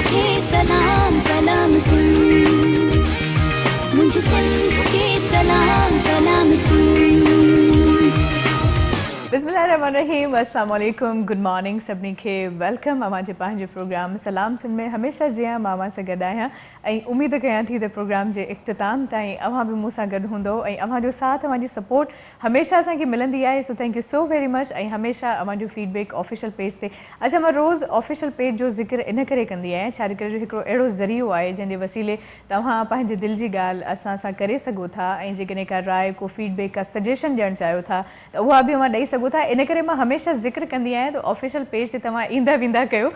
खे सलाम सलाम सिंध, मुझे सिंध खे सलाम सलाम सिंध। बिस्मिल्लाहिर्रहमानिर्रहीम, अस्सलाम वालेकुम, गुड मॉर्निंग सभिनी खे। वेलकम अवां जे पंहिंजे प्रोग्राम सलाम सिंध में। हमेशह जीअं मां अवां सां गॾु आहियां ऐं उमेद कयां थी त प्रोग्राम जे इख़्तिताम ताईं अवां बि मूं सां गॾु हूंदो ऐं अवां जो साथ, अवां जी सपोर्ट हमेशह असांखे मिलंदी आहे। So thank you so very much. ऐं हमेशह अवां जो फीडबैक ऑफिशियल पेज ते। अच्छा, मां रोज़ ऑफिशियल पेज जो ज़िक्र इन करे कंदी आहियां छाकाणि करे जो हिकिड़ो अहिड़ो ज़रियो आहे जंहिंजे वसीले तव्हां पंहिंजे दिलि जी ॻाल्हि असां सां करे सघो था ऐं जेकॾहिं का राय, को फीडबैक, का सजेशन ॾियणु चाहियो था त उहा बि अवां ॾेई सघो था। इन करे मां हमेशह ज़िक्र कंदी आहियां त ऑफिशियल पेज ते तव्हां ईंदा वेंदा कयो,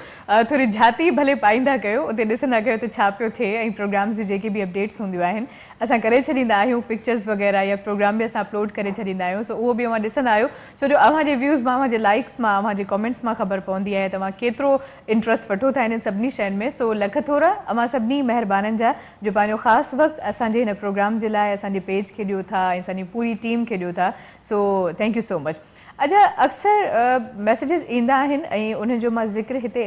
थोरी झाती भले पाईंदा कयो, उते ॾिसंदा कयो त छा पियो थिए ऐं प्रोग्राम्स जी जेके बि अपडेट्स हूंदियूं आहिनि असां करे छॾींदा आहियूं। पिक्चर्स वग़ैरह या प्रोग्राम बि असां अपलोड करे छॾींदा आहियूं। सो उहो बि अवां ॾिसंदा आहियो, छो जो अव्हांजे व्यूज़ मां, अव्हांजे लाइक्स मां, अव्हांजे कमेंट्स मां ख़बर पवंदी आहे तव्हां केतिरो इंट्रस्ट वठो था इन्हनि सभिनी शयुनि में। सो लख थोरा अवां सभिनी महिरबाननि जा जो पंहिंजो ख़ासि वक़्तु असांजे हिन प्रोग्राम जे लाइ असांजे पेज खे ॾियो था ऐं असांजी पूरी टीम खे ॾियो था। So thank you so much. अच्छा, अक्सर मैसेजिस ईंदा आहिनि ऐं उन्हनि जो मां ज़िक्र हिते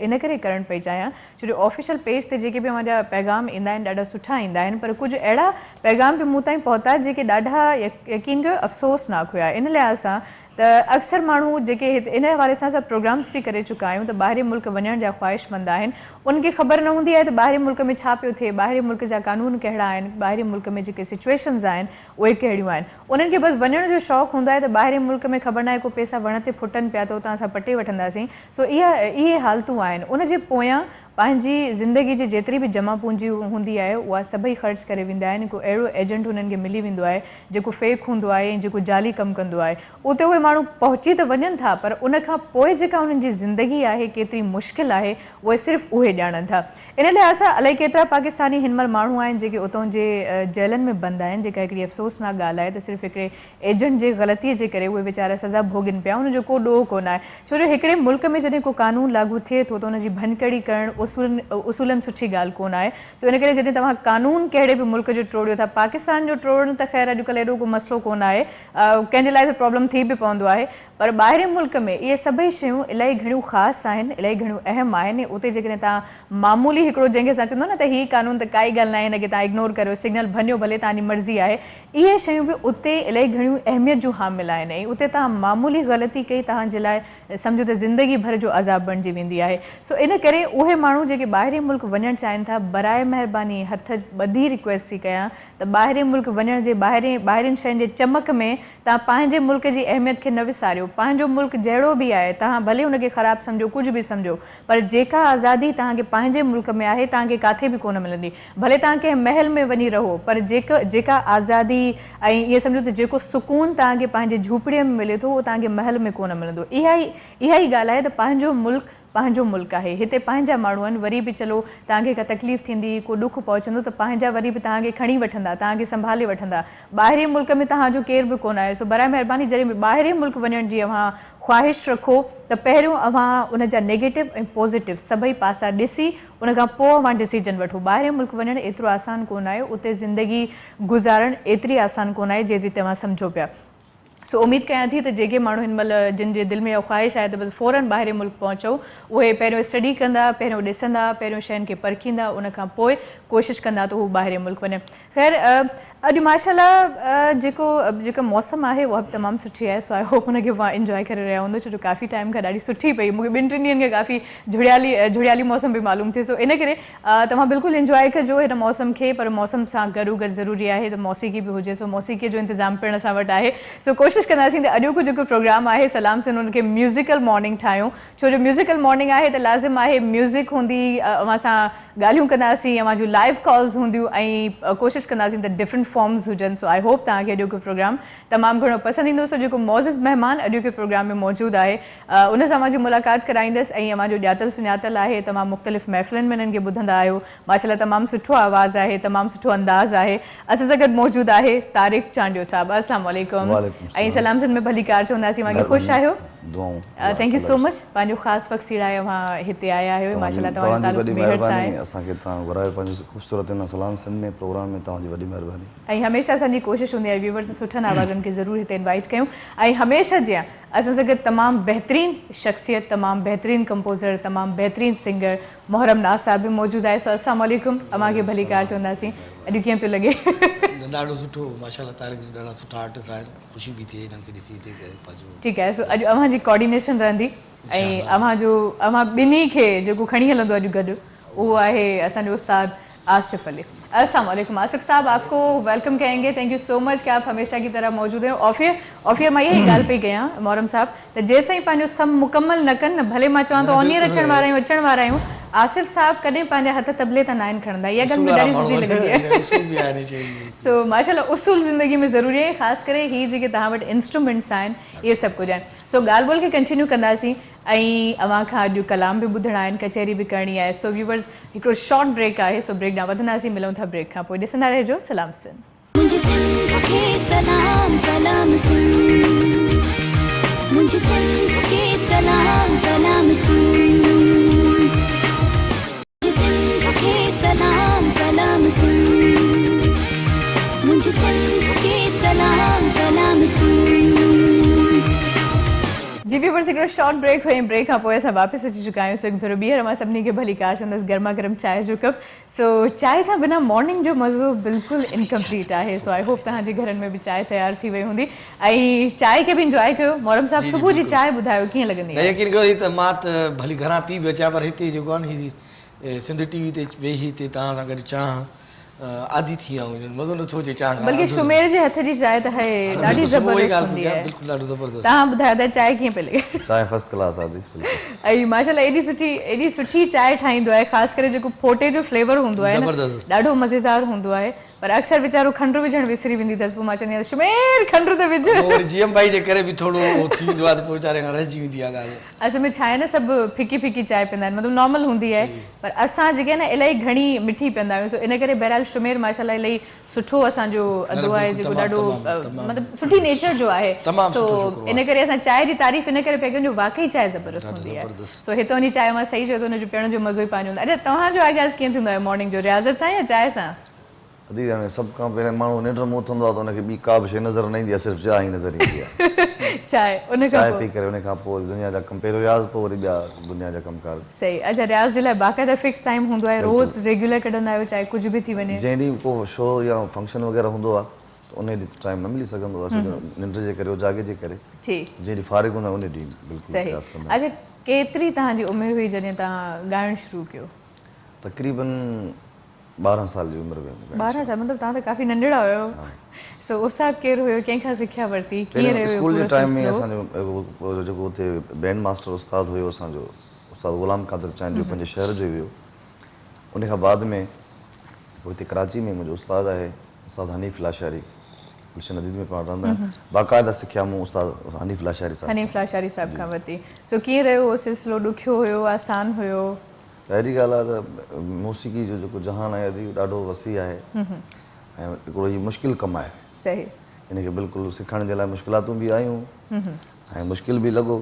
इन करे करणु पई चाहियां छो जो ऑफिशियल पेज ते जेके बि अव्हांजा पैगाम ईंदा आहिनि ॾाढा सुठा ईंदा आहिनि, पर कुझु अहिड़ा पैगाम बि मूं ताईं पहुता जेके ॾाढा यकीन कयो अफ़सोसनाक हुया। इन लिहाज़ सां त अक्सर माण्हू जेके हिते इन हवाले सां असां प्रोग्राम्स बि करे चुका आहियूं त ॿाहिरि मुल्क वञण जा ख़्वाहिशमंद आहिनि, उनखे ख़बर न हूंदी आहे त ॿाहिरि मुल्क में छा पियो थिए, ॿाहिरि मुल्क जा कानून कहिड़ा आहिनि, ॿाहिरि मुल्क में जेके सिचुएशन्स आहिनि उहे कहिड़ियूं आहिनि। उन्हनि खे बसि वञण जो शौक़ु हूंदो आहे त ॿाहिरि मुल्क में ख़बर न आहे को पैसा वण ते फुटनि पिया त उतां असां पटे वठंदासीं। सो इहे हालतूं आहिनि। उनजे पोयां पंहिंजी ज़िंदगी जी जेतिरी बि जमा पूंजी हूंदी आहे उहा सभई ख़र्च करे वेंदा आहिनि। को अहिड़ो एजेंट उन्हनि खे मिली वेंदो आहे जेको फेक हूंदो आहे ऐं जेको जाली कमु कंदो आहे। उते उहे माण्हू पहुची त वञनि था, पर उनखां पोइ जेका उन्हनि जी ज़िंदगी आहे केतिरी मुश्किल आहे उहे सिर्फ़ु उहे ॼाणनि था। इन लिहाज़ सां अलाए केतिरा पाकिस्तानी हिन महिल माण्हू आहिनि जेके उतां जे जेलनि में बंदि आहिनि, जेका हिकिड़ी अफ़सोसनाक ॻाल्हि आहे त सिर्फ़ु हिकिड़े एजेंट जे ग़लतीअ जे करे उहे वीचारा सज़ा भोगनि पिया। उनजो को ॾोह कोन आहे, छो जो हिकिड़े मुल्क में जॾहिं को कानून लागू थिए थो त उनजी भनकड़ी करणु उसूलनि सुठी ॻाल्हि कोन आहे। सो इन करे जॾहिं तव्हां कानून कहिड़े बि मुल्क जो टोड़ियो था, पाकिस्तान जो टोड़ण त ख़ैर अॼुकल्ह एॾो को मसइलो कोन आहे, कंहिंजे लाइ त प्रॉब्लम थी बि पवंदो आहे, पर ॿाहिरि मुल्क में इहे सभई शयूं इलाही घणियूं ख़ासि आहिनि, इलाही घणियूं अहम आहिनि। उते जेकॾहिं तव्हां मामूली हिकिड़ो जंहिंखे असां चवंदो न त हीउ कानून त काई ॻाल्हि न आहे, हिनखे तव्हां इग्नोर करियो, सिग्नल भञो भले, तव्हांजी मर्ज़ी आहे, इहे शयूं बि उते इलाही घणियूं अहमियत जूं हामिल आहिनि। ऐं उते तव्हां मामूली ग़लती कई तव्हांजे लाइ सम्झो त ज़िंदगी भर जो अज़ाब बणिजी वेंदी आहे। सो इन करे उहे माण्हू जेके ॿाहिरि मुल्क वञणु चाहिनि था, बराए महिरबानी हथ ॿधी रिक्वेस्ट थी कयां त ॿाहिरि मुल्क वञण जे ॿाहिरिनि शयुनि जे चमक में तव्हां पंहिंजे मुल्क जी अहमियत खे न विसारियो। पंहिंजो मुल्क जहिड़ो बि आहे तव्हां भले उनखे ख़राबु सम्झो, कुझु बि सम्झो, पर जेका आज़ादी तव्हांखे पंहिंजे मुल्क में आहे तव्हांखे किथे बि कोन मिलंदी। भले तव्हां कंहिं महल में वञी रहो, पर जेका आज़ादी ऐं इहे सम्झो त जेको सुकून तव्हांखे पंहिंजे झूपड़ीअ में मिले थो उहो तव्हांखे महल में कोन मिलंदो। इहा ई ॻाल्हि आहे त पंहिंजो मुल्क आहे, हिते पंहिंजा माण्हू आहिनि। वरी बि चलो तव्हांखे का तकलीफ़ थींदी, को दुख पहुचंदो त पंहिंजा वरी बि तव्हांखे खणी वठंदा, तव्हांखे संभाले वठंदा। ॿाहिरि मुल्क में तव्हांजो केर बि कोन आहे। सो बराए महिरबानी जॾहिं बि ॿाहिरि मुल्क वञण जी अव्हां ख़्वाहिश रखो त पहिरियों अव्हां उनजा नेगेटिव ऐं पॉज़िटिव सभई पासा ॾिसी उनखां पोइ अव्हां डिसीजन वठो। ॿाहिरि मुल्क वञणु एतिरो आसान कोन आहे, उते ज़िंदगी गुज़ारणु एतिरी आसान कोन आहे जेतिरी तव्हां सम्झो पिया। सो उमेद कयां थी त जेके माण्हू हिन महिल जिन जे दिलि में इहा ख़्वाहिश आहे त बसि फ़ौरन ॿाहिरि मुल्क पहुचो, उहे पहिरियों स्टडी कंदा, पहिरियों ॾिसंदा, पहिरियों शयुनि खे परखींदा, उनखां पोइ कोशिशि कंदा त हू ॿाहिरि मुल्क वञनि। ख़ैर अॼु माशाल्लाह जेको मौसम आहे उहा बि तमामु सुठी आहे। सो आई होप हुनखे उहा इंजॉय करे रहिया हूंदो, छो जो काफ़ी टाइम खां ॾाढी सुठी पई, मूंखे 2-3 ॾींहंनि खां काफ़ी झुड़ियाली मौसम बि मालूम थिए। सो इन करे तव्हां बिल्कुलु इंजॉय कजो हिन मौसम खे, पर मौसम सां गॾो गॾु ज़रूरी आहे त मौसीक़ी बि हुजे। सो मौसीक़ीअ जो इंतज़ाम पिणु असां वटि आहे। सो कोशिशि कंदासीं त अॼोको जेको प्रोग्राम आहे सलाम सिंध उनखे म्यूज़िकल मॉर्निंग ठाहियूं, छो जो म्यूज़िकल मॉर्निंग आहे त लाज़िम आहे म्यूज़िक हूंदी, अवां सां ॻाल्हियूं कंदासीं, अवां जूं लाइव कॉल्स हूंदियूं ऐं कोशिशि कंदासीं त डिफरेंट फॉर्म्स हुजनि। सो आई होप तव्हांखे अॼोको प्रोग्राम तमामु घणो पसंदि ईंदो। सो जेको मौज़िज़ महिमान अॼोके प्रोग्राम में मौजूदु आहे उन सां मुंहिंजी मुलाक़ात कराईंदसि ऐं अवां जो ॼातल सुञातल आहे, तमामु मुख़्तलिफ़ महफ़िलनि में हिननि खे ॿुधंदा आहियो। माशाल्लाह तमामु सुठो आवाज़ु आहे, तमामु सुठो अंदाज़ आहे। असां सां गॾु मौजूदु आहे तारिक चांडियो साहिबु। अस्सलाम वालेकुम। ऐं सलाम सिंध में भली कार चवंदासीं, मांखे ख़ुशि आहियो? दुआऊं। थैंक यू सो मच पंहिंजो ख़ासि वक़्तु सीड़ायो वहाँ हिते आया आहियो माशाल्लाह तव्हांजो तालुक़ मेहर सां आहे असांखे तव्हां घुरायो पंहिंजो ख़ूबसूरत सलाम सिंध में प्रोग्राम में तव्हांजी वॾी महिरबानी ऐं हमेशह असांजी कोशिशि हूंदी आहे व्यूवर्स सुठनि आवाज़नि खे ज़रूरु हिते इनवाइट कयूं ऐं हमेशह जीअं असां सां गॾु तमामु बहितरीनु शख़्सियत तमामु बहितरीनु कंपोज़र तमामु बहितरीनु सिंगर मोहरम नाज़ साहिब बि मौजूदु आहे सो अस्सलाम वालेकुम अमांखे भली कार चवंदासीं अॼु कीअं पियो लॻे ॾाढो सुठो माशाल्लाह तारिक जो ॾाढा सुठा आर्टिस्ट आहिनि ख़ुशी बि थिए हिननि खे ॾिसी हिते पंहिंजो ठीकु आहे सो अॼु अव्हांजी कोऑर्डिनेशन रहंदी ऐं अव्हां ॿिन्ही खे जेको खणी हलंदो अॼु गॾु उहो आहे असांजो उस्ताद आसिफ अली अस्सलाम वालेकुम आसिफ साहब आपको वेलकम कहेंगे थैंक यू सो मच कि आप हमेशा की तरह मौजूद हैं ऑफियर मां यही ॻाल्हि पई कयां मोहरम साहब त जेसिताईं पंहिंजो सभु मुकमल न कनि न भले मां चवां त ऑनियर अचण वारा आहियूं आसिफ साहब कॾहिं पंहिंजा हथ तबले त न आहिनि खणंदा इहा ॻाल्हि मूंखे ॾाढी सुठी लॻंदी आहे सो माशाल्लाह उसूल ज़िंदगी में ज़रूरी आहे ख़ासि करे ही जेके तव्हां वटि इंस्ट्रूमेंट्स आहिनि इहे सभु कुझु आहिनि सो ॻाल्हि ॿोल खे कंटिन्यू कंदासीं ऐं अव्हां खां अॼु कलाम बि ॿुधणा आहिनि कचहरी बि करणी आहे सो व्यूवर्स हिकिड़ो शॉर्ट ब्रेक आहे सो ब्रेक ॾांहुं वधंदासीं मिलूं था ब्रेक खां पोइ ॾिसंदा रहिजो सलाम सिंध मुझे सिंध के सलाम सलाम सिंध मुझे सिंध के सलाम सलाम सिंध मुझे सिंध के सलाम सलाम सिंध मुझे सिंध के सलाम सलाम सिंध जी व्यूवर्स हिकिड़ो शॉर्ट ब्रेक हुई ब्रेक खां पोइ असां वापसि अची चुका आहियूं सो हिकु भेरो ॿीहर मां सभिनी खे भली कार चवंदसि गर्मा गर्म चांहि जो कप सो चांहि खां बिना मॉर्निंग जो मज़ो बिल्कुलु इनकम्पलीट आहे सो आई होप तव्हांजे घरनि में बि चांहि तयारु थी वई हूंदी ऐं चांहि खे बि इंजॉय कयो मोहरम साहब सुबुह जी चांहि ॿुधायो कीअं लॻंदी आहे यकीन कयो त मां त भली घरां पी बि अचां पर हिते जेको आहे न हीअ सिंध टीवी ते वेही हिते तव्हां सां गॾु चांहि आदि थी विया आहियूं मज़ो नथो अचे चांहि बल्कि शुमेर जे हथ जी चांहि त है ॾाढी ज़बरदस्त हूंदी आहे बिल्कुलु ॾाढो ज़बरदस्त तव्हां ॿुधायो त चांहि कीअं पई लॻे चांहि फर्स्ट क्लास आदि ऐं माशाल्लाह एॾी सुठी चांहि ठाहींदो आहे ख़ासि करे जेको फोटे जो फ्लेवर हूंदो आहे न ॾाढो मज़ेदार हूंदो आहे पर अक्सर वीचारो खंडु विझणु विसरी वेंदी अथसि पोइ मां चवंदी आहियां शुमेर खंडु त विझ जीएम भाई जे करे बि थोरो थी वेंदो आहे त पोइ वीचारे खां रहिजी वेंदी आहे ॻाल्हि असल में छा आहे न सभु फिकी फिकी चांहि पीअंदा आहिनि मतिलबु नॉर्मल हूंदी आहे पर असां जेके आहे न इलाही घणी मिठी पीअंदा आहियूं सो इन करे बहरहाल शुमेर माशाल्लाह इलाही सुठो असांजो अदो आहे जेको ॾाढो मतिलबु सुठी नेचर जो आहे सो इन करे असां चांहि जी तारीफ़ इन करे पिया कयूं जो वाक़ई चांहि ज़बरदस्त हूंदी आहे सो हितां जी चांहि मां सही चयो त हुनजो पीअण जो मज़ो ई पंहिंजो हूंदो आहे अच्छा तव्हांजो आगाज़ कीअं थींदो आहे मॉर्निंग जो रियाज़त सां या चांहि सां अदी हाणे सभु खां पहिरियों माण्हू निंड में उथंदो आहे त हुनखे ॿी का बि शइ नज़र न ईंदी आहे सिर्फ़ु चांहि ई नज़र ईंदी आहे चांहि पी करे उन खां पोइ दुनिया जा कम पहिरियों रियाज़ पोइ वरी ॿिया दुनिया जा कमकार सही अच्छा रियाज़ जे लाइ बाक़ाइदा फिक्स टाइम हूंदो आहे रोज़ रेगुलर कढंदा आहियो चाहे कुझु बि थी वञे जंहिं ॾींहुं को शो या फंक्शन वग़ैरह हूंदो आहे त उन ॾींहुं टाइम न मिली सघंदो आहे निंड जे करे जागे जे करे जंहिं ॾींहुं फारिग हूंदो आहे उन ॾींहुं बिल्कुलु सही अच्छा केतिरी तव्हांजी उमिरि हुई जॾहिं तव्हां ॻाइणु शुरू कयो तक़रीबन 12 साल जी उमिरि में 12 साल मतिलबु तव्हां त काफ़ी नंढड़ा हुयो सो उस्ताद केरु हुयो कंहिंखां सिखिया वरिती कीअं रहियो स्कूल जे टाइम में असांजो जेको हुते बैंड मास्टर उस्ताद हुयो असांजो उस्ताद ग़ुलाम क़ादिर चांहि जो पंहिंजे शहर जो हुयो उन खां बाद में पोइ हिते कराची में मुंहिंजो उस्ताद आहे उस्ताद हनीफ़ लाशारी गुलशन अदीद में पाण रहंदा आहिनि बाक़ाइदा सिखिया मूं उस्ताद हनीफ़ लाशारी साहिब खां वरिती सो कीअं रहियो उहो सिलसिलो ॾुखियो हुयो आसान हुयो पहिरीं ॻाल्हि आहे त मौसीक़ी जो जेको जहान आहे ॾाढो वसी आहे ऐं हिकिड़ो हीउ मुश्किल कमु आहे सही हिनखे बिल्कुलु सिखण जे लाइ मुश्किलातूं बि आयूं ऐं मुश्किल बि लॻो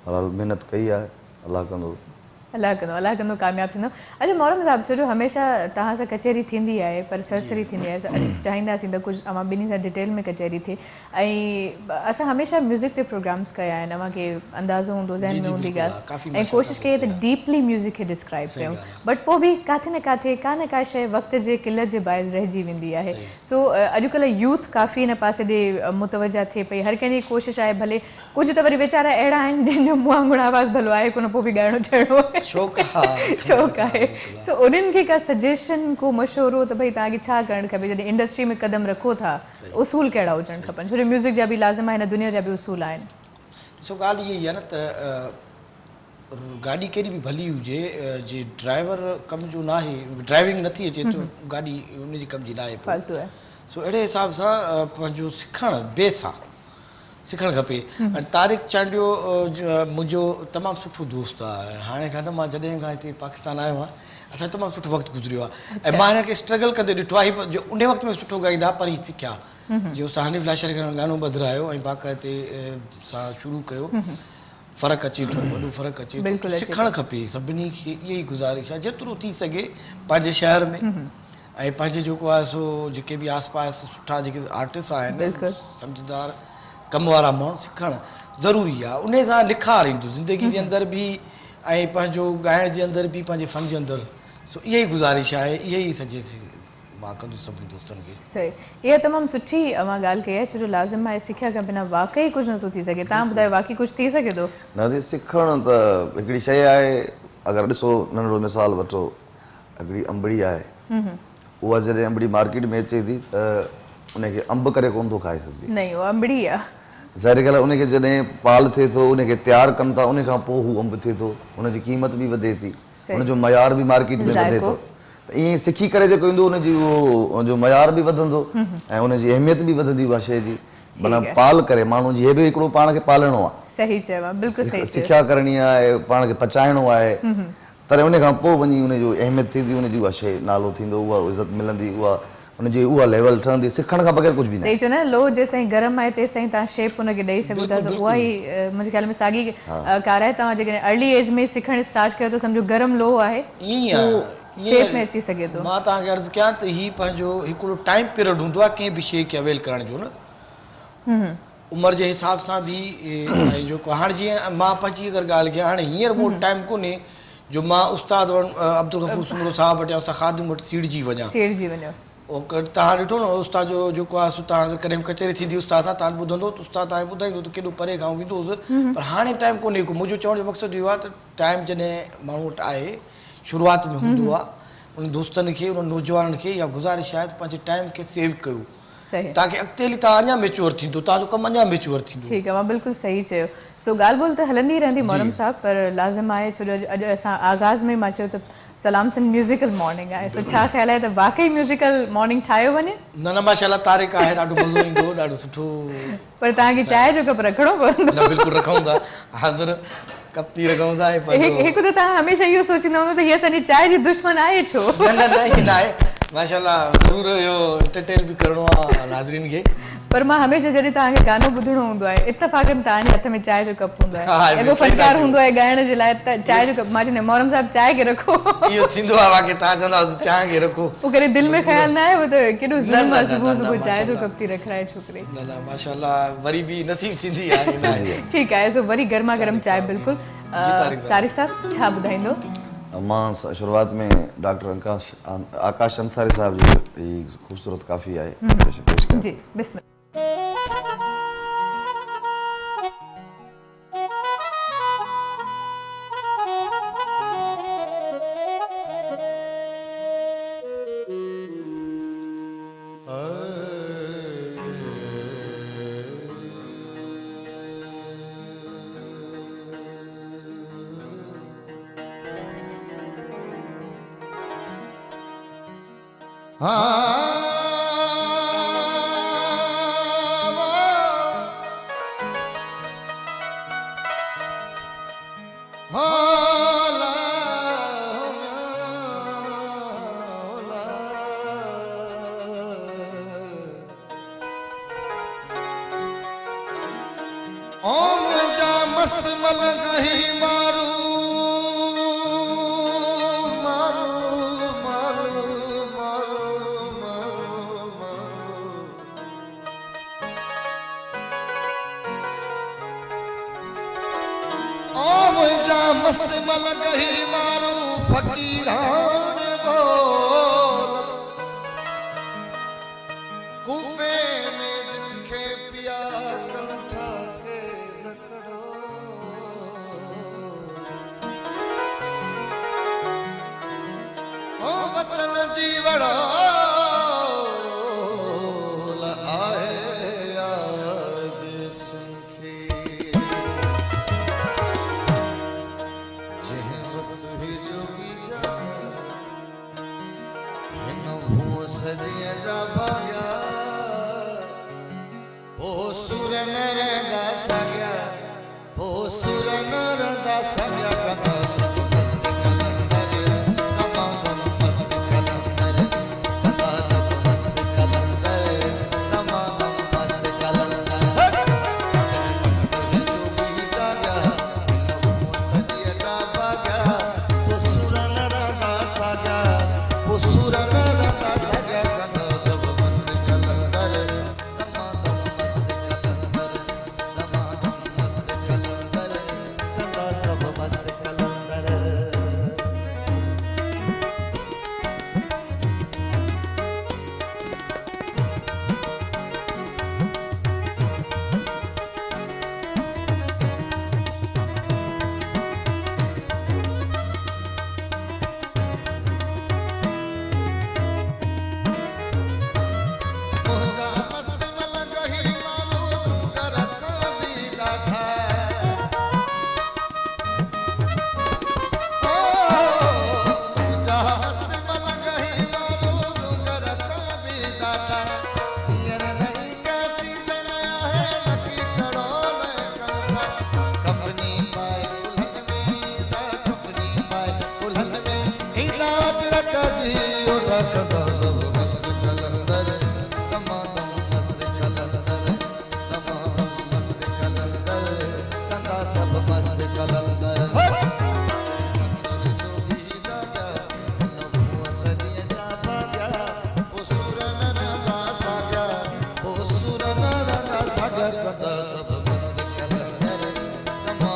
पर महिनत कई आहे अलाह कंदो कामयाबु थींदो अच्छा मोहरम साहिब छो जो हमेशह तव्हां सां कचहरी थींदी आहे पर सरसरी थींदी आहे अॼु चाहींदासीं त कुझु अवां ॿिन्ही सां डिटेल में कचहरी थिए ऐं असां हमेशह म्यूज़िक ते प्रोग्राम्स कया आहिनि अव्हांखे अंदाज़ो हूंदो ज़हन में हूंदी ॻाल्हि ऐं कोशिशि कई त डीपली म्यूज़िक खे डिस्क्राइब कयूं बट पोइ बि किथे न किथे का न का शइ वक़्त जे क़िलत जे बाहिस रहिजी वेंदी आहे सो अॼुकल्ह यूथ काफ़ी हिन पासे ॾे मुतवजा थिए पई हर कंहिंजी कोशिशि आहे भले कुझु त वरी वीचारा अहिड़ा आहिनि जंहिंजो मुंहुं वांगुरु आवाज़ु भलो आहे कोन पोइ बि ॻाइणो चइणो आहे शौक़ु आहे सो उन्हनि खे का सजेशन को मशवरो त भई तव्हांखे छा करणु खपे जॾहिं इंडस्ट्री में क़दम रखो था उसूल कहिड़ा हुजणु खपनि छो जो म्यूज़िक जा बि लाज़िम आहिनि दुनिया जा बि उसूल आहिनि ॾिसो ॻाल्हि इहा ई आहे न त गाॾी कहिड़ी बि भली हुजे जे ड्राइवर कम जो न आहे ड्राइविंग नथी अचे त गाॾी उनजी कम जी न आहे फालतू आहे सो अहिड़े हिसाब सां पंहिंजो सिखणु बेस आहे सिखणु खपे। ऐं तारिक चांडियो मुंहिंजो तमामु सुठो दोस्त आहे। हाणे खां न, मां जॾहिं खां हिते पाकिस्तान आयो आहियां असांजो तमामु सुठो वक़्तु गुज़रियो आहे। ऐं मां हिनखे स्ट्रगल कंदे ॾिठो आहे। जो उन वक़्त में सुठो ॻाईंदा पर हीअ सिखिया। जो उस्ताद हनीफ़ लाशरी खां गानो ॿधायो ऐं बाक़ाइदे सां शुरू कयो। फ़र्क़ु अचे थो, वॾो फ़र्क़ु अचे थो। सिखणु खपे सभिनी खे, इहा ई गुज़ारिश आहे जेतिरो थी सघे पंहिंजे शहर में। ऐं पंहिंजे जेको आहे सो जेके बि आस पास सुठा जेके आर्टिस्ट आहिनि, सम्झदार कम वारा माण्हू, सिखणु ज़रूरी आहे। उन सां निखार ईंदो ज़िंदगी जे अंदरि बि ऐं पंहिंजो ॻाइण जे अंदरि बि, पंहिंजे फ़न जे अंदरि। सो इहा ई गुज़ारिश आहे, इहा ई सॼे मां कंदुसि सभिनी दोस्तनि खे। सही, इहा तमामु सुठी मां ॻाल्हि कई आहे, छो जो लाज़िम आहे सिखिया खां बिना वाक़ई कुझु नथो थी सघे। तव्हां ॿुधायो वाक़ई कुझु थी सघे थो? न थी सिखणु त हिकिड़ी शइ आहे। अगरि ॾिसो नंढिड़ो मिसाल वठो, हिकिड़ी अंबड़ी आहे, उहा जॾहिं अंबड़ी मार्केट में अचे थी त उनखे अंब करे कोन थो खाए सघंदी। नहीं, उहा अंबड़ी आहे। ज़ाहिर ॻाल्हि आहे, उनखे जॾहिं पाल थिए थो, उनखे तयारु कनि था, उन खां पोइ हू अंब थिए थो, उनजी क़ीमत बि वधे थी, उनजो मयार बि मार्केट में वधे थो। त ईअं सिखी करे जेको ईंदो उनजी उनजो मयार बि वधंदो ऐं उनजी अहमियत बि वधंदी उहा शइ जी। माना पाल करे माण्हू जी, हे बि हिकिड़ो पाण खे पालणो आहे। सही चयो आहे, बिल्कुलु सही। सिखिया करणी आहे, पाण खे पचाइणो आहे, तॾहिं उन खां पोइ वञी उनजो अहमियत थींदी, उनजी उहा शइ नालो थींदो, उहा इज़त मिलंदी, उनजी उहा लेवल ठहंदी। सिखण खां बग़ैर कुझु बि न। सही चयो न, लो जेसिताईं गरम आहे तेसिताईं तव्हां शेप हुनखे ॾेई सघो था। उहा ई मुंहिंजे ख़्याल में साॻी कार आहे। तव्हां जेकॾहिं अर्ली एज में सिखणु स्टार्ट कयो त सम्झो गरम लो आहे, शेप में अची सघे थो। मां तव्हांखे अर्ज़ु कयां त हीउ पंहिंजो हिकिड़ो टाइम पीरियड हूंदो आहे कंहिं बि शइ खे अवेल करण जो न, उमिरि जे हिसाब सां बि। ऐं जेको हाणे जीअं मां पंहिंजी अगरि ॻाल्हि कयां, हाणे हींअर मूं वटि टाइम कोन्हे जो मां उस्ताद अब्दुल गफ़ूर सुमरो साहिबु वटि या उस्ताद ख़ादिम वटि सीड़जी वञा। तव्हां ॾिठो न, उस्ताद जो जेको आहे सो तव्हां अगरि कॾहिं कचहरी थींदी उस्ताद सां, तव्हां ॿुधंदो त उस्ताद तव्हांखे ॿुधाईंदो त केॾो परे खां वेंदो हुउसि। पर हाणे टाइम कोन्हे को। मुंहिंजो चवण जो मक़सदु इहो आहे त टाइम जॾहिं माण्हू वटि आहे, शुरूआति में हूंदो आहे, उन दोस्तनि खे, उन नौजवाननि खे इहा गुज़ारिश आहे त पंहिंजे टाइम खे सेव कयो, ताकि अॻिते हली तव्हां अञा मेच्योर थींदो, तव्हांजो कमु अञा मेच्योर थींदो। ठीकु आहे, मां बिल्कुलु सही चयो। सो ॻाल्हि ॿोल त हलंदी रहंदी मोहरम साहिबु, पर लाज़िम आहे छो जो अॼु असां आगाज़ में मां चयो त सलाम सन म्यूज़िकल मॉर्निंग आहे। सो छा ख़्यालु आहे त वाक़ई म्यूज़िकल मॉर्निंग ठाहियो वञे? न न, माशाअल्लाह तारिक आहे, ॾाढो मज़ो ईंदो, ॾाढो सुठो। पर तव्हांखे चांहि जो कप रखिणो पवंदो। न, बिल्कुलु रखूं था, हाज़िर कप थी रखूं था। हिकु त तव्हां हमेशह इहो सोचींदा हूंदो त हीअ असांजी चांहि जी दुश्मन आहे छो? न न न, हीअ न आहे। माशाअल्लाह ज़रूरु इहो इंटरटेन बि करिणो आहे नाज़रीन खे। पर मां हमेशह जॾहिं तव्हांखे गानो ॿुधणो हूंदो आहे, इत्तफ़ाक़न तव्हांजे हथ में चांहि जो कप हूंदो आहे, एॾो फनकार हूंदो आहे ॻाइण जे लाइ, त चांहि जो कप। मां चवंदी मोहरम साहिबु चांहि खे रखो। इहो थींदो आहे वाक़ई, तव्हां चवंदा चांहि खे रखो, पोइ कॾहिं दिलि में ख़्यालु न आयो त केॾो ज़ुल्म आहे, सुबुह सुबुह चांहि जो कप थी रखाए छोकिरी। न न, माशाअल्लाह वरी बि नसीब थींदी आहे। ठीकु आहे, सो वरी गर्मा गर्म चांहि बिल्कुलु। तारिक साहिबु छा ॿुधाईंदो? मां शुरूआत में डॉक्टर आकाश अंसारी साहब जी ख़ूबसूरत काफ़ी आहे, पेश कयां। जी बिस्मिल्लाह। मस्त मलक ही मारू फकीरान बोल कूफे में जिनके पिया कंठा के लकड़ो ओ वतन जीवड़ो सदिया जा भाग्या ओ सुर मेरे साग्या ओ सुर नर दा साग्या कदा सब मस्त कलंदर दमादम मस्त कलंदर कदा सब मस्त कलंदर दमादम मस्त कलंदर जोगी दागा नमो सजिया दा बागा ओ सुर नर दा साग्या ओ सुर नर दा साग्या कदा सब मस्त कलंदर दमादम मस्त कलंदर दमादम मस्त कलंदर कदा सब मस्त कलंदर मोजा मस्त मलंग ही मानो कर कभी लाठा ओ मोजा मस्त मलंग ही मानो कर कभी लाठा यार नहीं क्या चीज नया है नकी करो ले कंठा कफनी पाए उलहन में दा कफनी पाए उलहन में इदा रख जी रख दो सब मस्त कलंदर दमादम मस्त कलंदर दमादम मस्त कलंदर कंदा सब मस्त कलंदर जोगी दागा नमो सजिया दा बागा ओ सुर नर दा सागा ओ सुर नर दा सागा कंदा सब मस्त कलंदर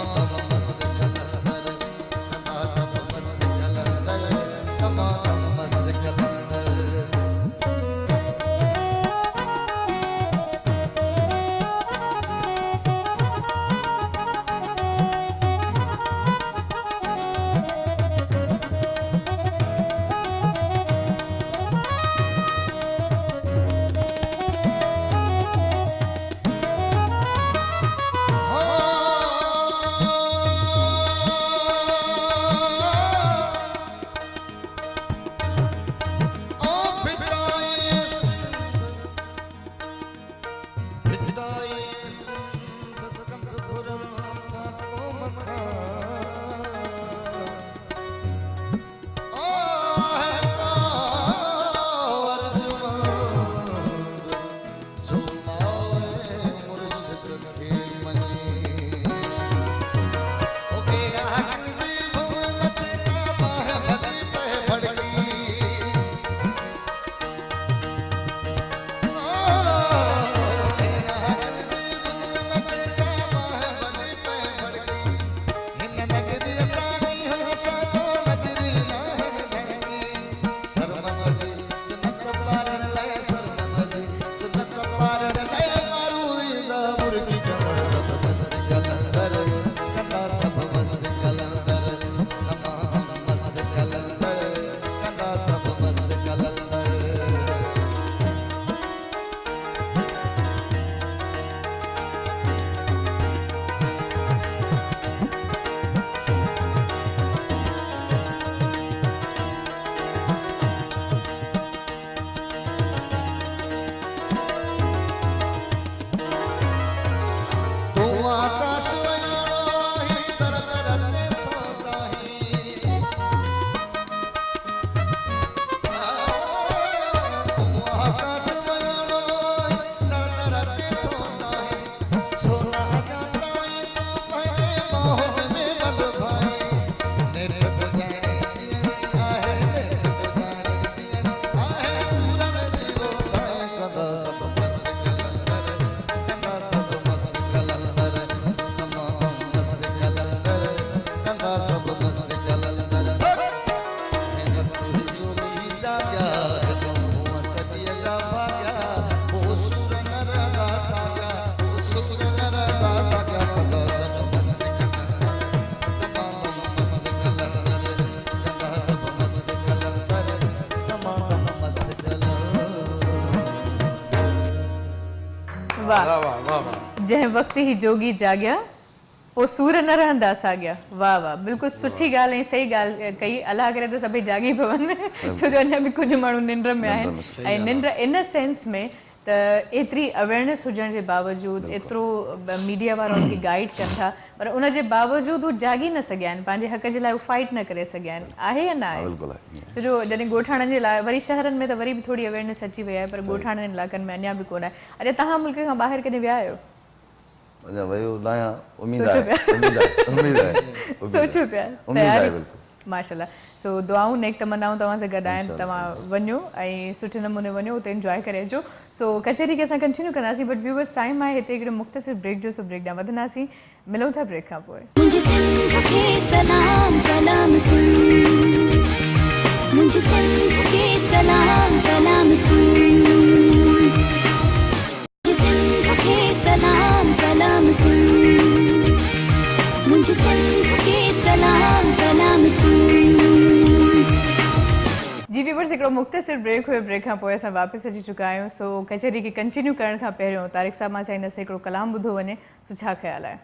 दमादम मस्त कलंदर कंदा सब मस्त कलंदर दमादम मस्त कलंदर वाह वाह वाह वाह वाह जंहिं वक़्त ही जोगी जाॻिया पोइ सूर न रहंदा साॻिया वाह वाह बिल्कुलु सुठी ॻाल्हि ऐं सही ॻाल्हि कई अलाह करे त सभई जाॻी पवनि छो जो अञा बि कुझु माण्हू निंड में आहिनि ऐं निंड इन सेंस में त एतिरी अवेयरनेस हुजण जे बावजूदि एतिरो मीडिया वारा उनखे गाइड कनि था पर उन जे बावजूदि उहे जागी न सघिया आहिनि पंहिंजे हक़ जे लाइ उहे फाइट न करे सघिया आहिनि आहे या न आहे बिल्कुलु आहे छो जो जॾहिं ॻोठाणनि जे लाइ वरी शहरनि में त वरी बि थोरी अवेयरनेस अची वई आहे पर ॻोठाणनि इलाइक़नि में अञा बि कोन आहे अॼु तव्हां मुल्क खां ॿाहिरि कॾहिं विया आहियो अञा वियो न आहियां उमेद सोचो आहे उमेद आहे सोचो पिया उमेद आहे तयारी बिल्कुलु माशाल्लाह सो दुआऊं नेक तमन्नाऊं तव्हां सां गॾु आहिनि तव्हां वञो ऐं सुठे नमूने वञो उते इंजॉय करे अचो सो कचहरी खे असां कंटिन्यू कंदासीं बट व्यूअर्स टाइम आहे हिते हिकिड़ो मुख़्तसिर ब्रेक जो सो ब्रेक ॾांहुं वधंदासीं मिलूं था ब्रेक खां पोइ मुझे सिंध के सलाम सलाम सिंध मुझे सिंध के सलाम सलाम सिंध मुझे सिंध के सलाम सलाम सिंध मुझे सिंध के सलाम सलाम सिंध जी व्यूअर्स हिकिड़ो मुख़्तसिर ब्रेक हुयो ब्रेक खां पोइ असां वापसि अची चुका आहियूं सो कचहरी खे कंटिन्यू करण खां पहिरियों तारिक साहब मां चाहींदसि हिकिड़ो कलाम ॿुधो वञे सो छा ख़्यालु आहे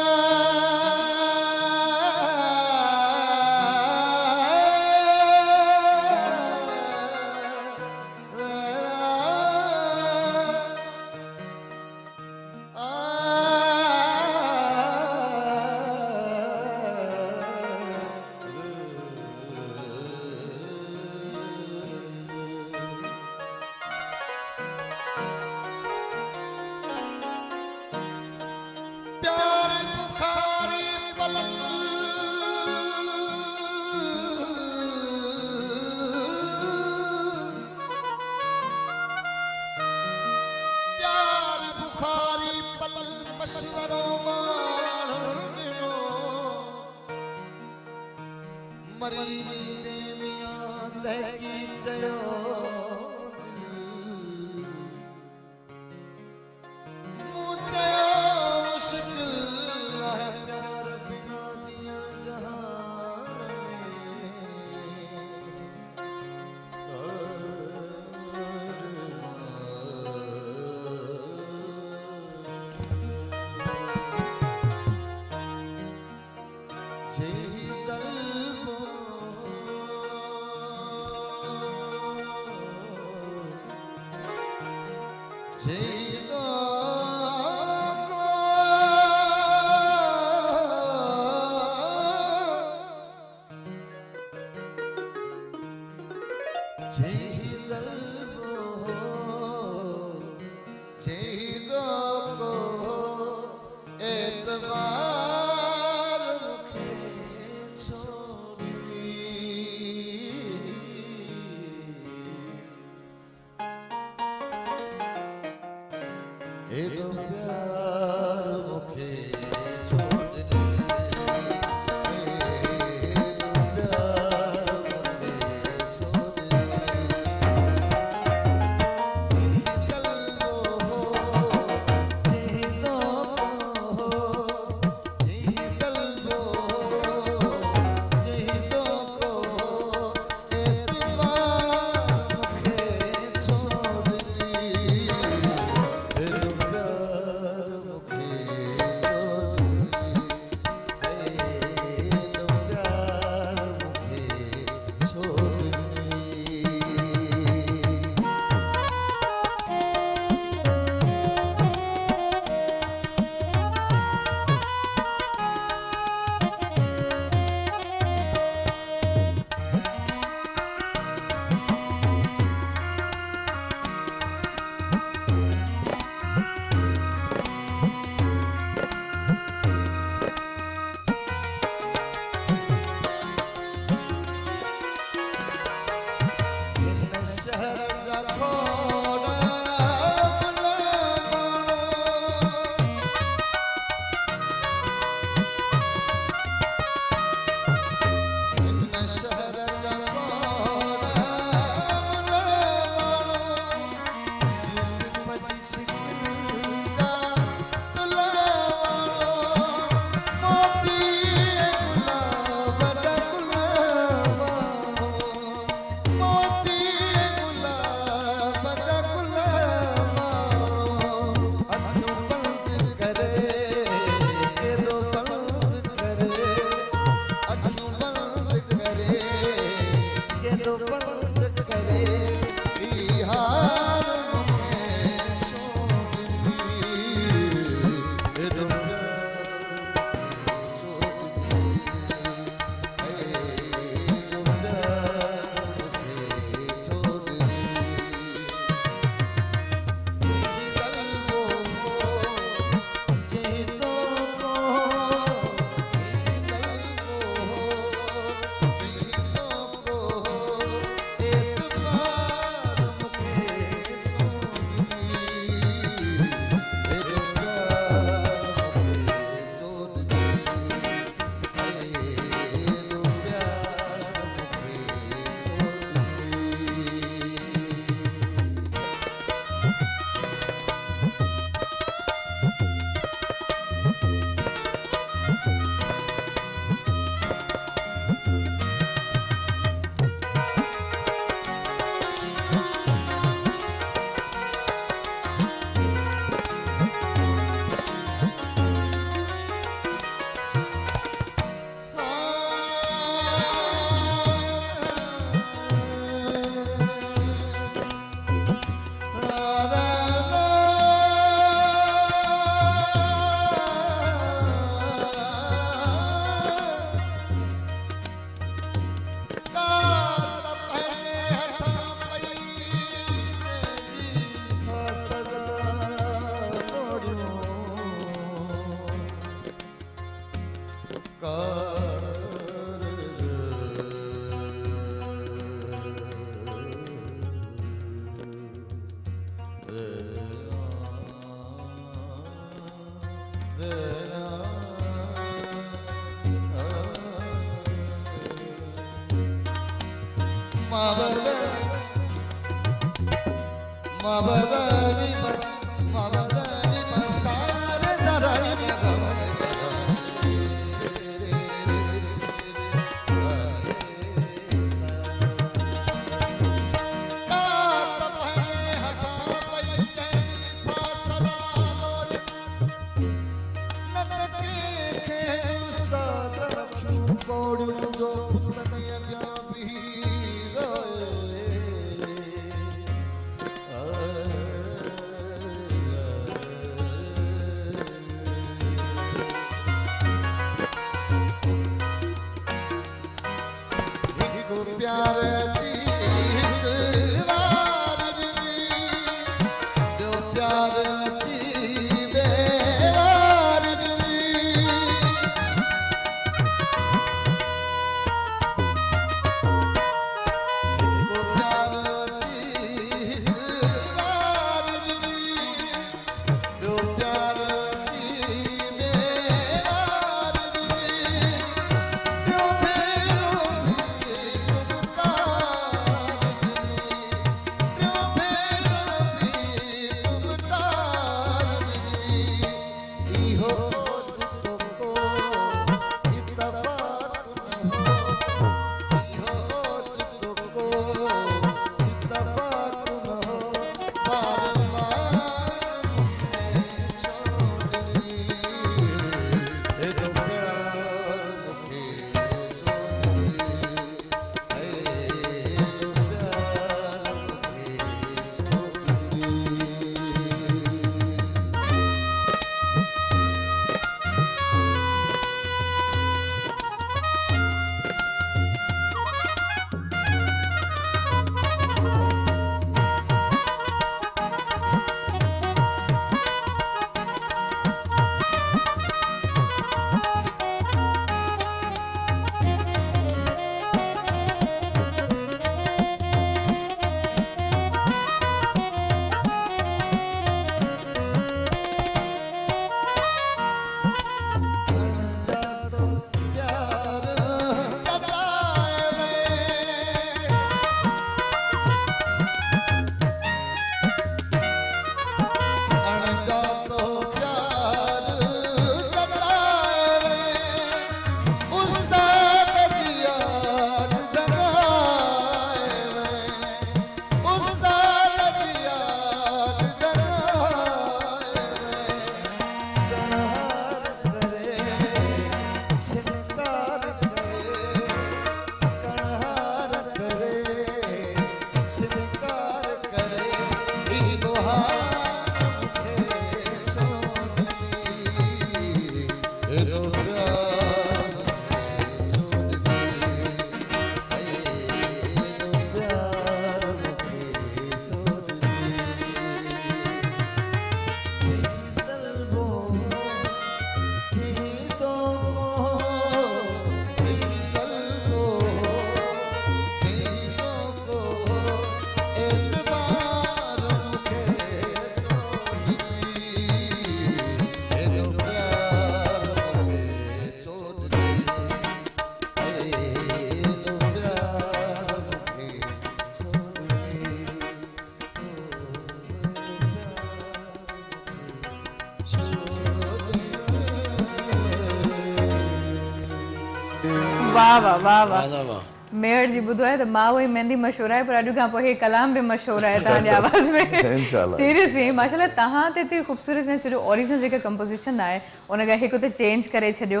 वाह वाह वाह वाह वाह वाह मेहर जी ॿुधो आहे त मां उहे मेहंदी मशहूरु आहे पर अॼु खां पोइ हे कलाम बि मशहूरु आहे तव्हांजे आवाज़ में इंशाल्लाह। सीरियसली माशाल्लाह तव्हां त एतिरी ख़ूबसूरत सां छो ओरिजिनल जेका कंपोज़िशन आहे उनखे हिकु त चेंज करे छॾियो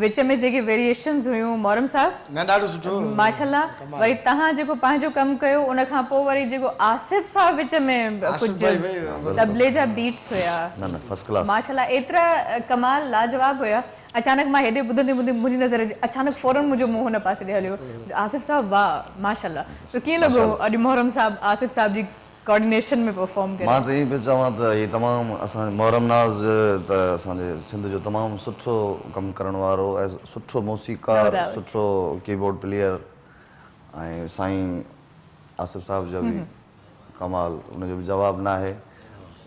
विच में जेके वेरिएशन्स हुयूं मोहरम साहब न ॾाढो सुठो माशाल्लाह वरी तव्हां जेको पंहिंजो कमु कयो उन खां पोइ वरी जेको आसिफ साहब विच में कुझु तबले जा बीट्स हुया न फर्स्ट क्लास माशाल्लाह एतिरा कमाल लाजवाब हुया अचानक मां हेॾे ॿुधंदे ॿुधंदे मुंहिंजी नज़र अचानक फौरन मुंहिंजो मुंहुं हुन पासे ॾे हलियो आसिफ साहब वाह माशाल्लाह सो कीअं लॻो अॼु मोहरम साहब आसिफ साहब जी कोऑर्डिनेशन में परफॉर्म करे मां त ईअं पियो चवां त हीउ तमामु असां मोहरम नाज़ त असांजे सिंध जो तमामु सुठो कमु करण वारो ऐं सुठो मौसीक़ार सुठो कीबोर्ड प्लेयर ऐं साईं आसिफ साहब जो बि कमाल उनजो बि जवाबु न आहे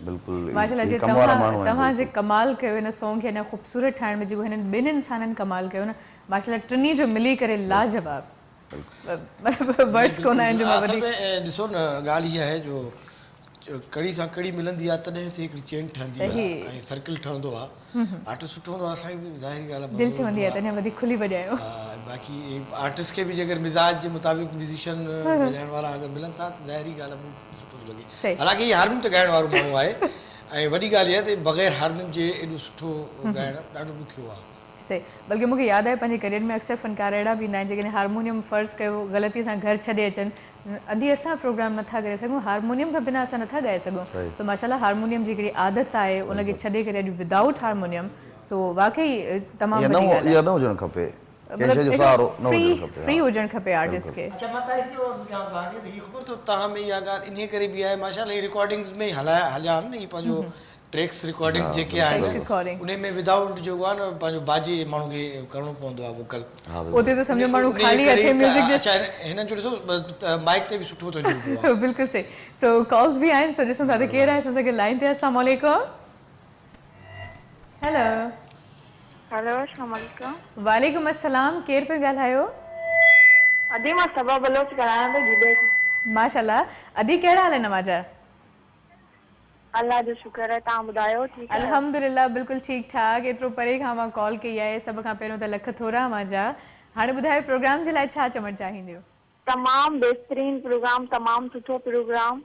बिल्कुलु माशाल्लाह इहे जे कम वारा माण्हू आहिनि तव्हां जे कमाल कयो हिन सॉन्ग खे अञा ख़ूबसूरत ठाहिण में जेको हिननि ॿिनि इंसाननि कमाल कयो न माशाल्लाह टिनी जो मिली करे लाजवाब मतिलबु वर्ड्स कोन आहिनि जो मां असल वधीक में ॾिसो न ॻाल्हि इहा आहे जो कड़ी सां कड़ी मिलंदी आहे तॾहिं हिते हिकिड़ी चेन ठहंदी आहे सही। ऐं सर्किल ठहंदो आहे आर्टिस्ट सुठो हूंदो आहे असांजी बि ज़ाहिरी ॻाल्हि आहे दिलि मज़ो चवंदी ईंदो आहे तॾहिं वधीक खुली वॼायो हा, बाक़ी आर्टिस्ट खे बि जेकर मिज़ाज जे मुताबिक़ म्यूज़िशियन वॼाइण वारा अगरि मिलनि था त ज़ाहिरी ॻाल्हि आहे सुठो थो लॻे सही। हालांकि हीअ हारमोनियम ते ॻाइण वारो माण्हू आहे ऐं वॾी ॻाल्हि इहा आहे त बग़ैर हारमोनियम जे एॾो सुठो ॻाइणु ॾाढो ॾुखियो आहे सही बल्कि मूंखे यादि आहे पंहिंजे करियर में अक्सर फ़नकार अहिड़ा बि ईंदा आहिनि जेकॾहिं हारमोनियम फ़र्ज़ु कयो ग़लतीअ सां घर छॾे अचनि अधी असां प्रोग्राम नथा करे सघूं हारमोनियम खां बिना असां नथा ॻाए सघूं सो माशाल्लाह हारमोनियम जी हिकिड़ी आदत आहे उनखे छॾे करे अॼु विदाउट हारमोनियम सो वाक़ई तमामु वॾी ॻाल्हि आहे इहा न हुजणु खपे कंहिं शइ जो सहारो न हुजणु खपे फ्री हुजणु खपे आर्टिस्ट खे अच्छा मां तारीफ़ जो ॿुधायां तव्हांखे त हीअ ख़बर अथव तव्हां में इहा ॻाल्हि इन करे बि आहे माशाल्लाह हीअ रिकॉर्डिंग्स में हलिया आहिनि न हीअ पंहिंजो ट्रैक्स रिकॉर्डिंग जेके आहिनि recording। उन में विदाउट जेको आहे न पंहिंजो बाजे माण्हू खे करिणो पवंदो आहे वोकल उते त सम्झो माण्हू ख़ाली हथे म्यूज़िक जे अच्छा हिननि जो ॾिसो माइक ते बि सुठो थो जुड़ियो आहे बिल्कुलु सही सो कॉल्स बि आहिनि सो ॾिसूं था त केरु आहे असां सां गॾु लाइन ते अस्सलाम वालेकुम हेलो हेलो अस्सलाम वालेकुम वालेकुम अस्सलाम केरु पिया ॻाल्हायो अदी मां सबा बलोच करायां पई जुबे माशाल्लाह अदी कहिड़ा हाल आहिनि नवाजा अल्लाह जो शुक्र है तव्हां ॿुधायो ठीकु आहे अल्हम्दुलिल्लाह बिल्कुलु ठीकु ठाक एतिरो परे खां मां कॉल कई आहे सभ खां पहिरियों त लख थोरा मुंहिंजा हाणे ॿुधायो प्रोग्राम जे लाइ छा चवणु चाहींदियूं तमामु बहितरीन प्रोग्राम तमामु सुठो प्रोग्राम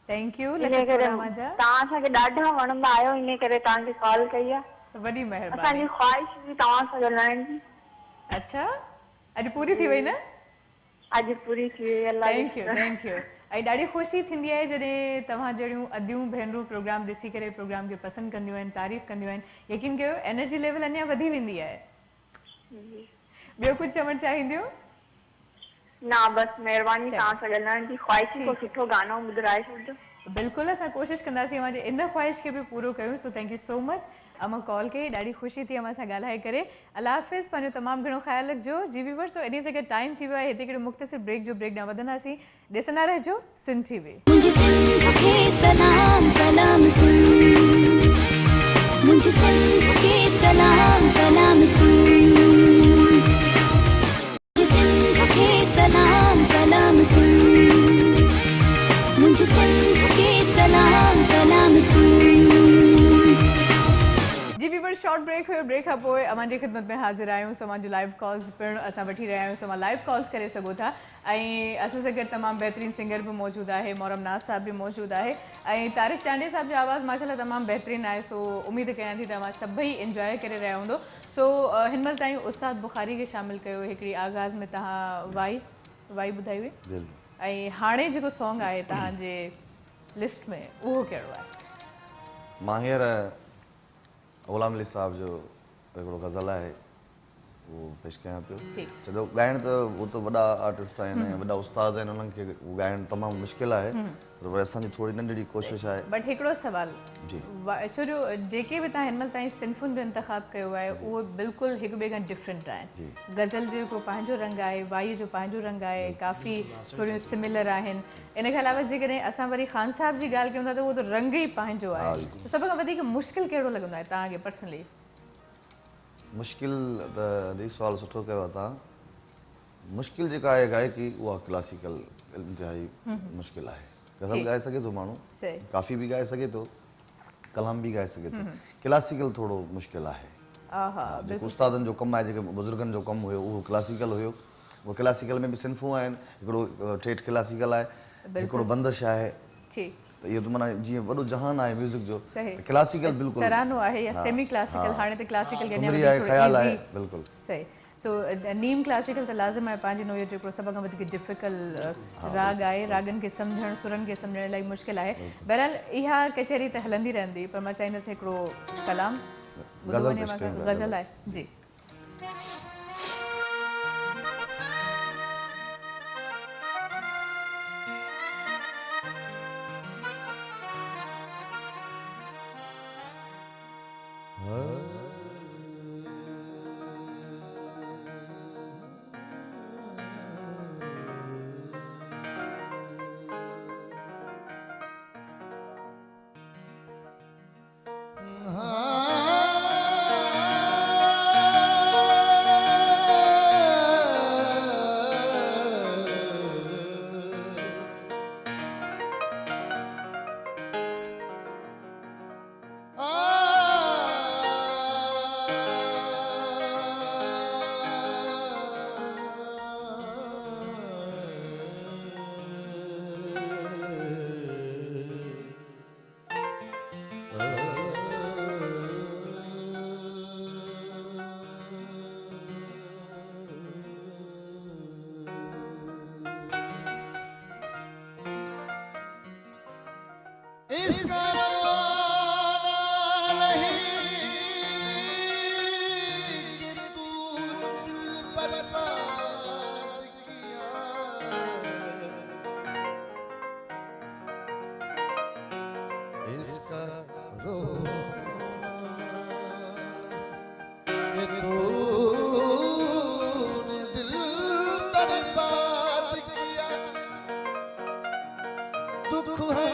थैंक यू इन लख करे थोरा मुंहिंजा तव्हां असांखे ॾाढा वणंदा आहियो इन करे तव्हांखे कॉल कई आहे वॾी महिरबानी असांजी ख़्वाहिश हुई तव्हां सां ॻाल्हाइण जी अच्छा अॼु पूरी थी वई न अॼु पूरी थी वई अल्लाह जो थैंक यू थैंक यू ऐं ॾाढी ख़ुशी थींदी आहे जॾहिं तव्हां जहिड़ियूं अदियूं भेनरूं प्रोग्राम ॾिसी करे प्रोग्राम खे पसंदि कंदियूं आहिनि तारीफ़ कंदियूं आहिनि यकीन कयो एनर्जी लेवल अञा वधी वेंदी आहे ॿियो कुझु चवणु चाहींदियूं ना बसि महिरबानी तव्हां सां ॻाल्हाइण जी ख़्वाहिश को सुठो गानो ॿुधाए छॾिजो बिल्कुलु असां कोशिशि कंदासीं मां इन ख़्वाहिश खे बि पूरो कयूं so thank you so much मां कॉल कई ॾाढी ख़ुशी थी असां सां ॻाल्हाए करे अल्लाह हाफ़िज़ पंहिंजो तमामु घणो ख़्यालु रखिजो जी व्यूअर्स सो इन जॻह टाइम थी वियो आहे हिते हिकिड़ो मुख़्तसिर ब्रेक जो ब्रेक ॾांहुं वधंदासीं ॾिसंदा रहिजो सिंध टीवी मुझे सिंध के सलाम सलाम सिंध मुझे सिंध के सलाम सलाम सिंध मुझे सिंध के सलाम सलाम सिंध मुझे सिंध के सलाम सलाम सिंध जी व्यूअर्स शॉर्ट ब्रेक हुयो ब्रेक खां पोइ अव्हांजी ख़िदमत में हाज़िर आहियूं सो मुंहिंजो लाइव कॉल्स पिणु असां वठी रहिया आहियूं सो मां लाइव कॉल्स करे सघो था ऐं असां सां गॾु तमामु बहितरीनु सिंगर बि मौजूदु आहे मोहरम नाज़ साहब बि मौजूदु आहे ऐं तारिक चांडे साहब जो आवाज़ु माशाल्लाह तमामु बहितरीनु आहे सो उमेदु कयां थी तव्हां सभई इंजॉय करे रहिया हूंदो सो हिन महिल ताईं उस्ताद बुखारी खे शामिलु कयो हिकिड़ी आगाज़ में तव्हां वाई ॿुधाई हुई ऐं हाणे जेको सॉन्ग आहे तव्हांजे लिस्ट में उहो कहिड़ो आहे मां हींअर ग़ुलाम अली साहब जो हिकिड़ो गज़ल आहे उहो पेश कयां पियो ठीकु छो ॻाइण त उहो त वॾा आर्टिस्ट आहिनि ऐं वॾा उस्ताद आहिनि उन्हनि खे ॻाइणु तमामु मुश्किल आहे पर वरी असांजी थोरी नंढड़ी कोशिशि आहे बट हिकिड़ो सुवाल जी छो जो जेके बि तव्हां हिन महिल ताईं सिंफ़ुनि जो इंतिख़ाबु कयो आहे उहो बिल्कुलु हिक ॿिए खां डिफरेंट आहिनि गज़ल जो हिकिड़ो पंहिंजो रंग आहे वाई जो पंहिंजो रंग आहे काफ़ी थोरियूं सिमिलर आहिनि इन खां अलावा जेकॾहिं असां वरी ख़ान साहब जी ॻाल्हि कयूं था त उहो त रंग ई पंहिंजो आहे त सभ खां वधीक मुश्किल कहिड़ो लॻंदो आहे तव्हांखे पर्सनली मुश्किल त अदी सुवालु सुठो कयो आहे तव्हां मुश्किल जेका आहे गायकी उहा क्लासिकल इंतिहाई मुश्किल आहे गज़ल ॻाए सघे थो माण्हू काफ़ी बि ॻाए सघे थो कलाम बि ॻाए सघे थो क्लासिकल थोरो मुश्किल आहे जेको उस्तादनि जो कमु आहे जेके बुज़ुर्गनि जो कमु हुयो उहो क्लासिकल हुयो उहो क्लासिकल में बि सिंफ़ूं आहिनि हिकिड़ो ठेठ क्लासिकल आहे हिकिड़ो बंदिश आहे त इहो त माना जीअं वॾो जहान आहे म्यूज़िक जो क्लासिकल बिल्कुलु तरानो आहे या सेमी क्लासिकल हाणे त क्लासिकल ठुमरी आहे ख़्याल आहे बिल्कुलु सही सो नीम क्लासिकल त लाज़िम आहे पंहिंजे नोयो जेको सभ खां वधीक डिफिकल्ट राग आहे रागनि खे सम्झणु सुरनि खे सम्झणु इलाही मुश्किल आहे बहरहाल इहा कचहरी त हलंदी रहंदी पर मां चाहींदसि हिकिड़ो कलाम गज़ल आहे जी इसका रोना नहीं कि तूने दिल बर्बाद किया, इसका रोना कि तूने दिल बर्बाद किया। दुख है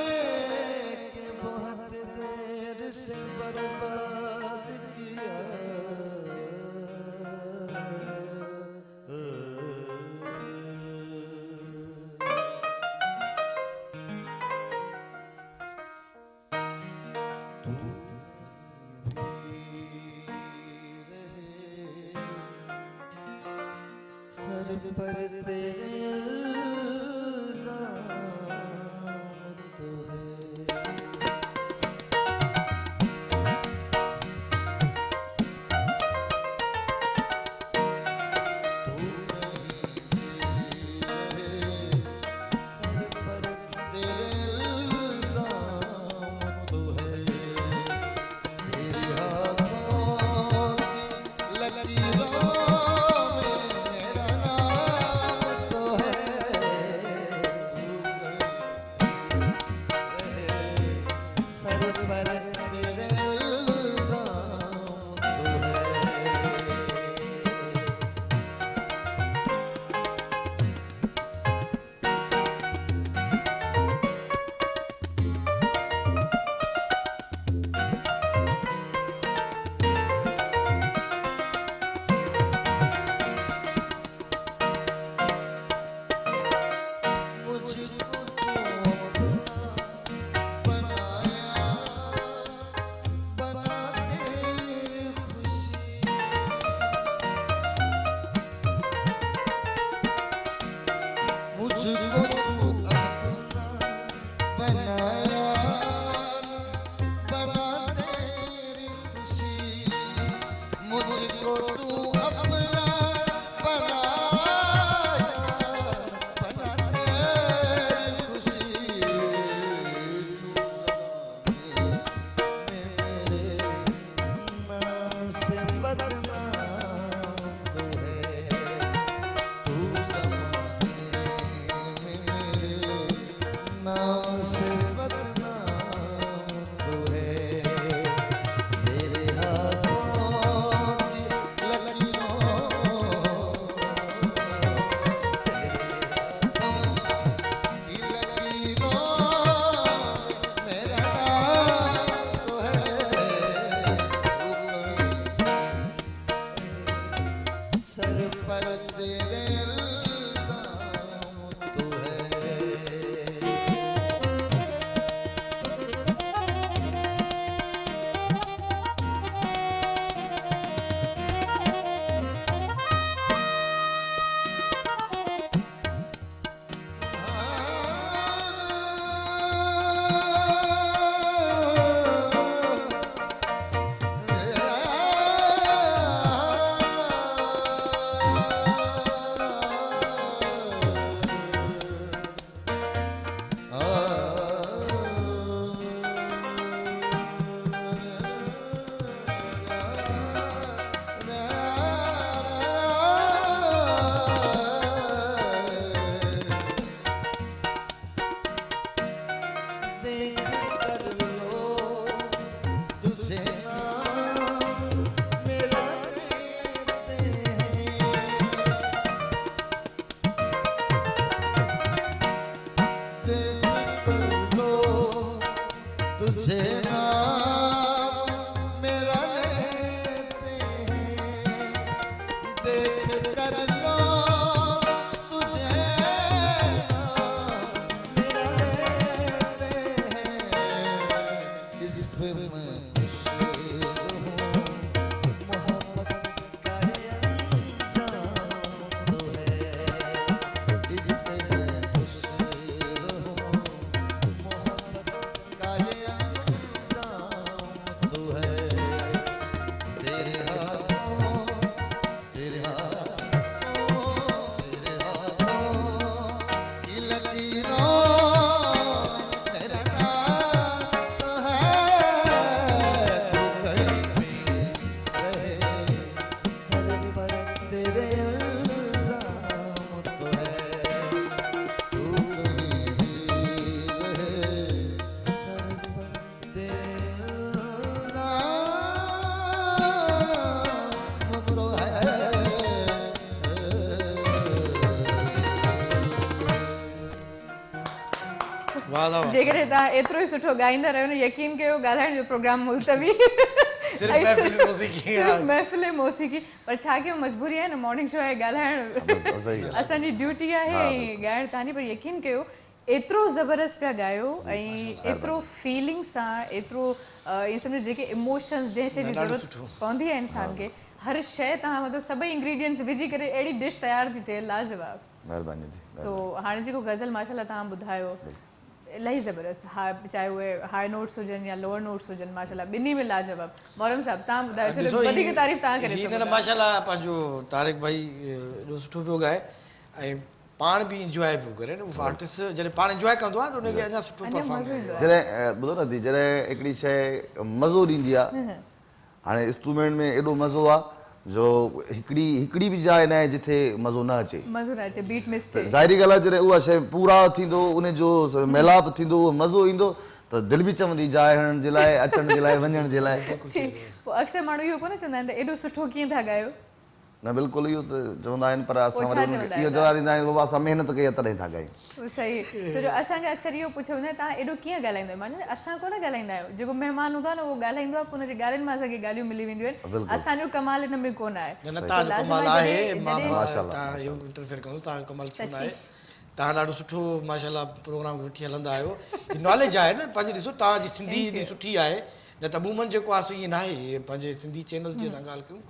कि बहुत देर से बर्बाद किया। सर पर तेरे इल्ज़ाम तो है। तू नहीं सर पर तेरे इल्ज़ाम तो है। तेरे हाथों की लकीरों मुझको तू अपना बनाया, बना तेरी खुशी। मुझको तू अपना बनाया, बना तेरी खुशी। मेरे नाम से बदनाम तो है तू, नाम से बदनाम तो है। तेरे हाथों की लकीरों, तेरे हाथों की लकीरों मेरा नाम तो है। सर पर तेरे इल्ज़ाम तो है। तुझे नाम मेरा लेते हैं, देख कर लो तुझे नाम मेरा लेते हैं। इस पे मैं खुश हूँ, मोहब्बत का ये अंजाम तो है। इस पे मैं खुश हूँ, मोहब्बत का ये वाह। जेकॾहिं तव्हां एतिरो ई सुठो ॻाईंदा रहियो न यकीन कयो ॻाल्हाइण जो प्रोग्राम मुलतवी महफ़िल मौसीक़ी पर छा कयूं मजबूरी आहे न मॉर्निंग शो आहे ॻाल्हाइण असांजी ड्यूटी आहे ऐं ॻाइण तव्हांजी पर यकीन कयो एतिरो ज़बरदस्त पिया ॻायो ऐं एतिरो फीलिंग सां एतिरो ईअं सम्झो जेके इमोशन्स जंहिं शइ जी ज़रूरत पवंदी आहे इंसान खे हर शइ तव्हां मतिलबु सभई इंग्रीडियंट्स विझी करे अहिड़ी डिश तयारु थी थिए लाजवाब महिरबानी थी सो हाणे जेको गज़ल माशाल्लाह तव्हां ॿुधायो इलाही ज़बरदस्त हा चाहे उहे हाई नोट्स हुजनि या लोअर नोट्स हुजनि माशाल्लाह ॿिन्ही में लाजवाब मोहरम साहब तव्हां ॿुधायो छो वधीक तारीफ़ तव्हां करे सघो माशाल्लाह पंहिंजो तारिक भाई एॾो सुठो पियो ॻाए ऐं पाण बि इंजॉय पियो करे न आर्टिस्ट जॾहिं पाण इंजॉय कंदो आहे त उनखे अञा सुठो परफॉर्म जॾहिं ॿुधो न थी जॾहिं हिकिड़ी शइ मज़ो ॾींदी आहे हाणे इंस्ट्रूमेंट में एॾो मज़ो आहे जो हिकिड़ी बि जाइ न आहे जिथे मज़ो न अचे बीट मिस ज़ाहिरी ॻाल्हि आहे जॾहिं उहा शइ पूरा थींदो उनजो मेलाप थींदो मज़ो ईंदो त दिलि बि चवंदी जाइ हणण जे लाइ अचण जे लाइ वञण जे लाइ पोइ अक्सर माण्हू इहो कोन चवंदा आहिनि त एॾो सुठो कीअं था ॻायो न बिल्कुलु इहो त चवंदा आहिनि पर असां वरी इहो जवाबु ॾींदा आहियूं बाबा असां महिनत कई आहे तॾहिं था ॻायूं सही छो जो असांखे अक्सर इहो पुछियो वेंदो आहे तव्हां एॾो कीअं ॻाल्हाईंदा आहियो मां चवंदी असां कोन ॻाल्हाईंदा आहियूं जेको महिमान हूंदो आहे न उहो ॻाल्हाईंदो आहे पोइ हुनजी ॻाल्हियुनि मां असांखे ॻाल्हियूं मिली वेंदियूं आहिनि असांजो कमाल हिन में कोन आहे तव्हां ॾाढो सुठो माशाल्लाह प्रोग्राम खे वठी हलंदा आहियो नॉलेज आहे न पंहिंजी ॾिसो तव्हांजी सिंधी एॾी सुठी आहे न त अमूमन जेको आहे सो ईअं न आहे पंहिंजे सिंधी चैनल जी असां ॻाल्हि कयूं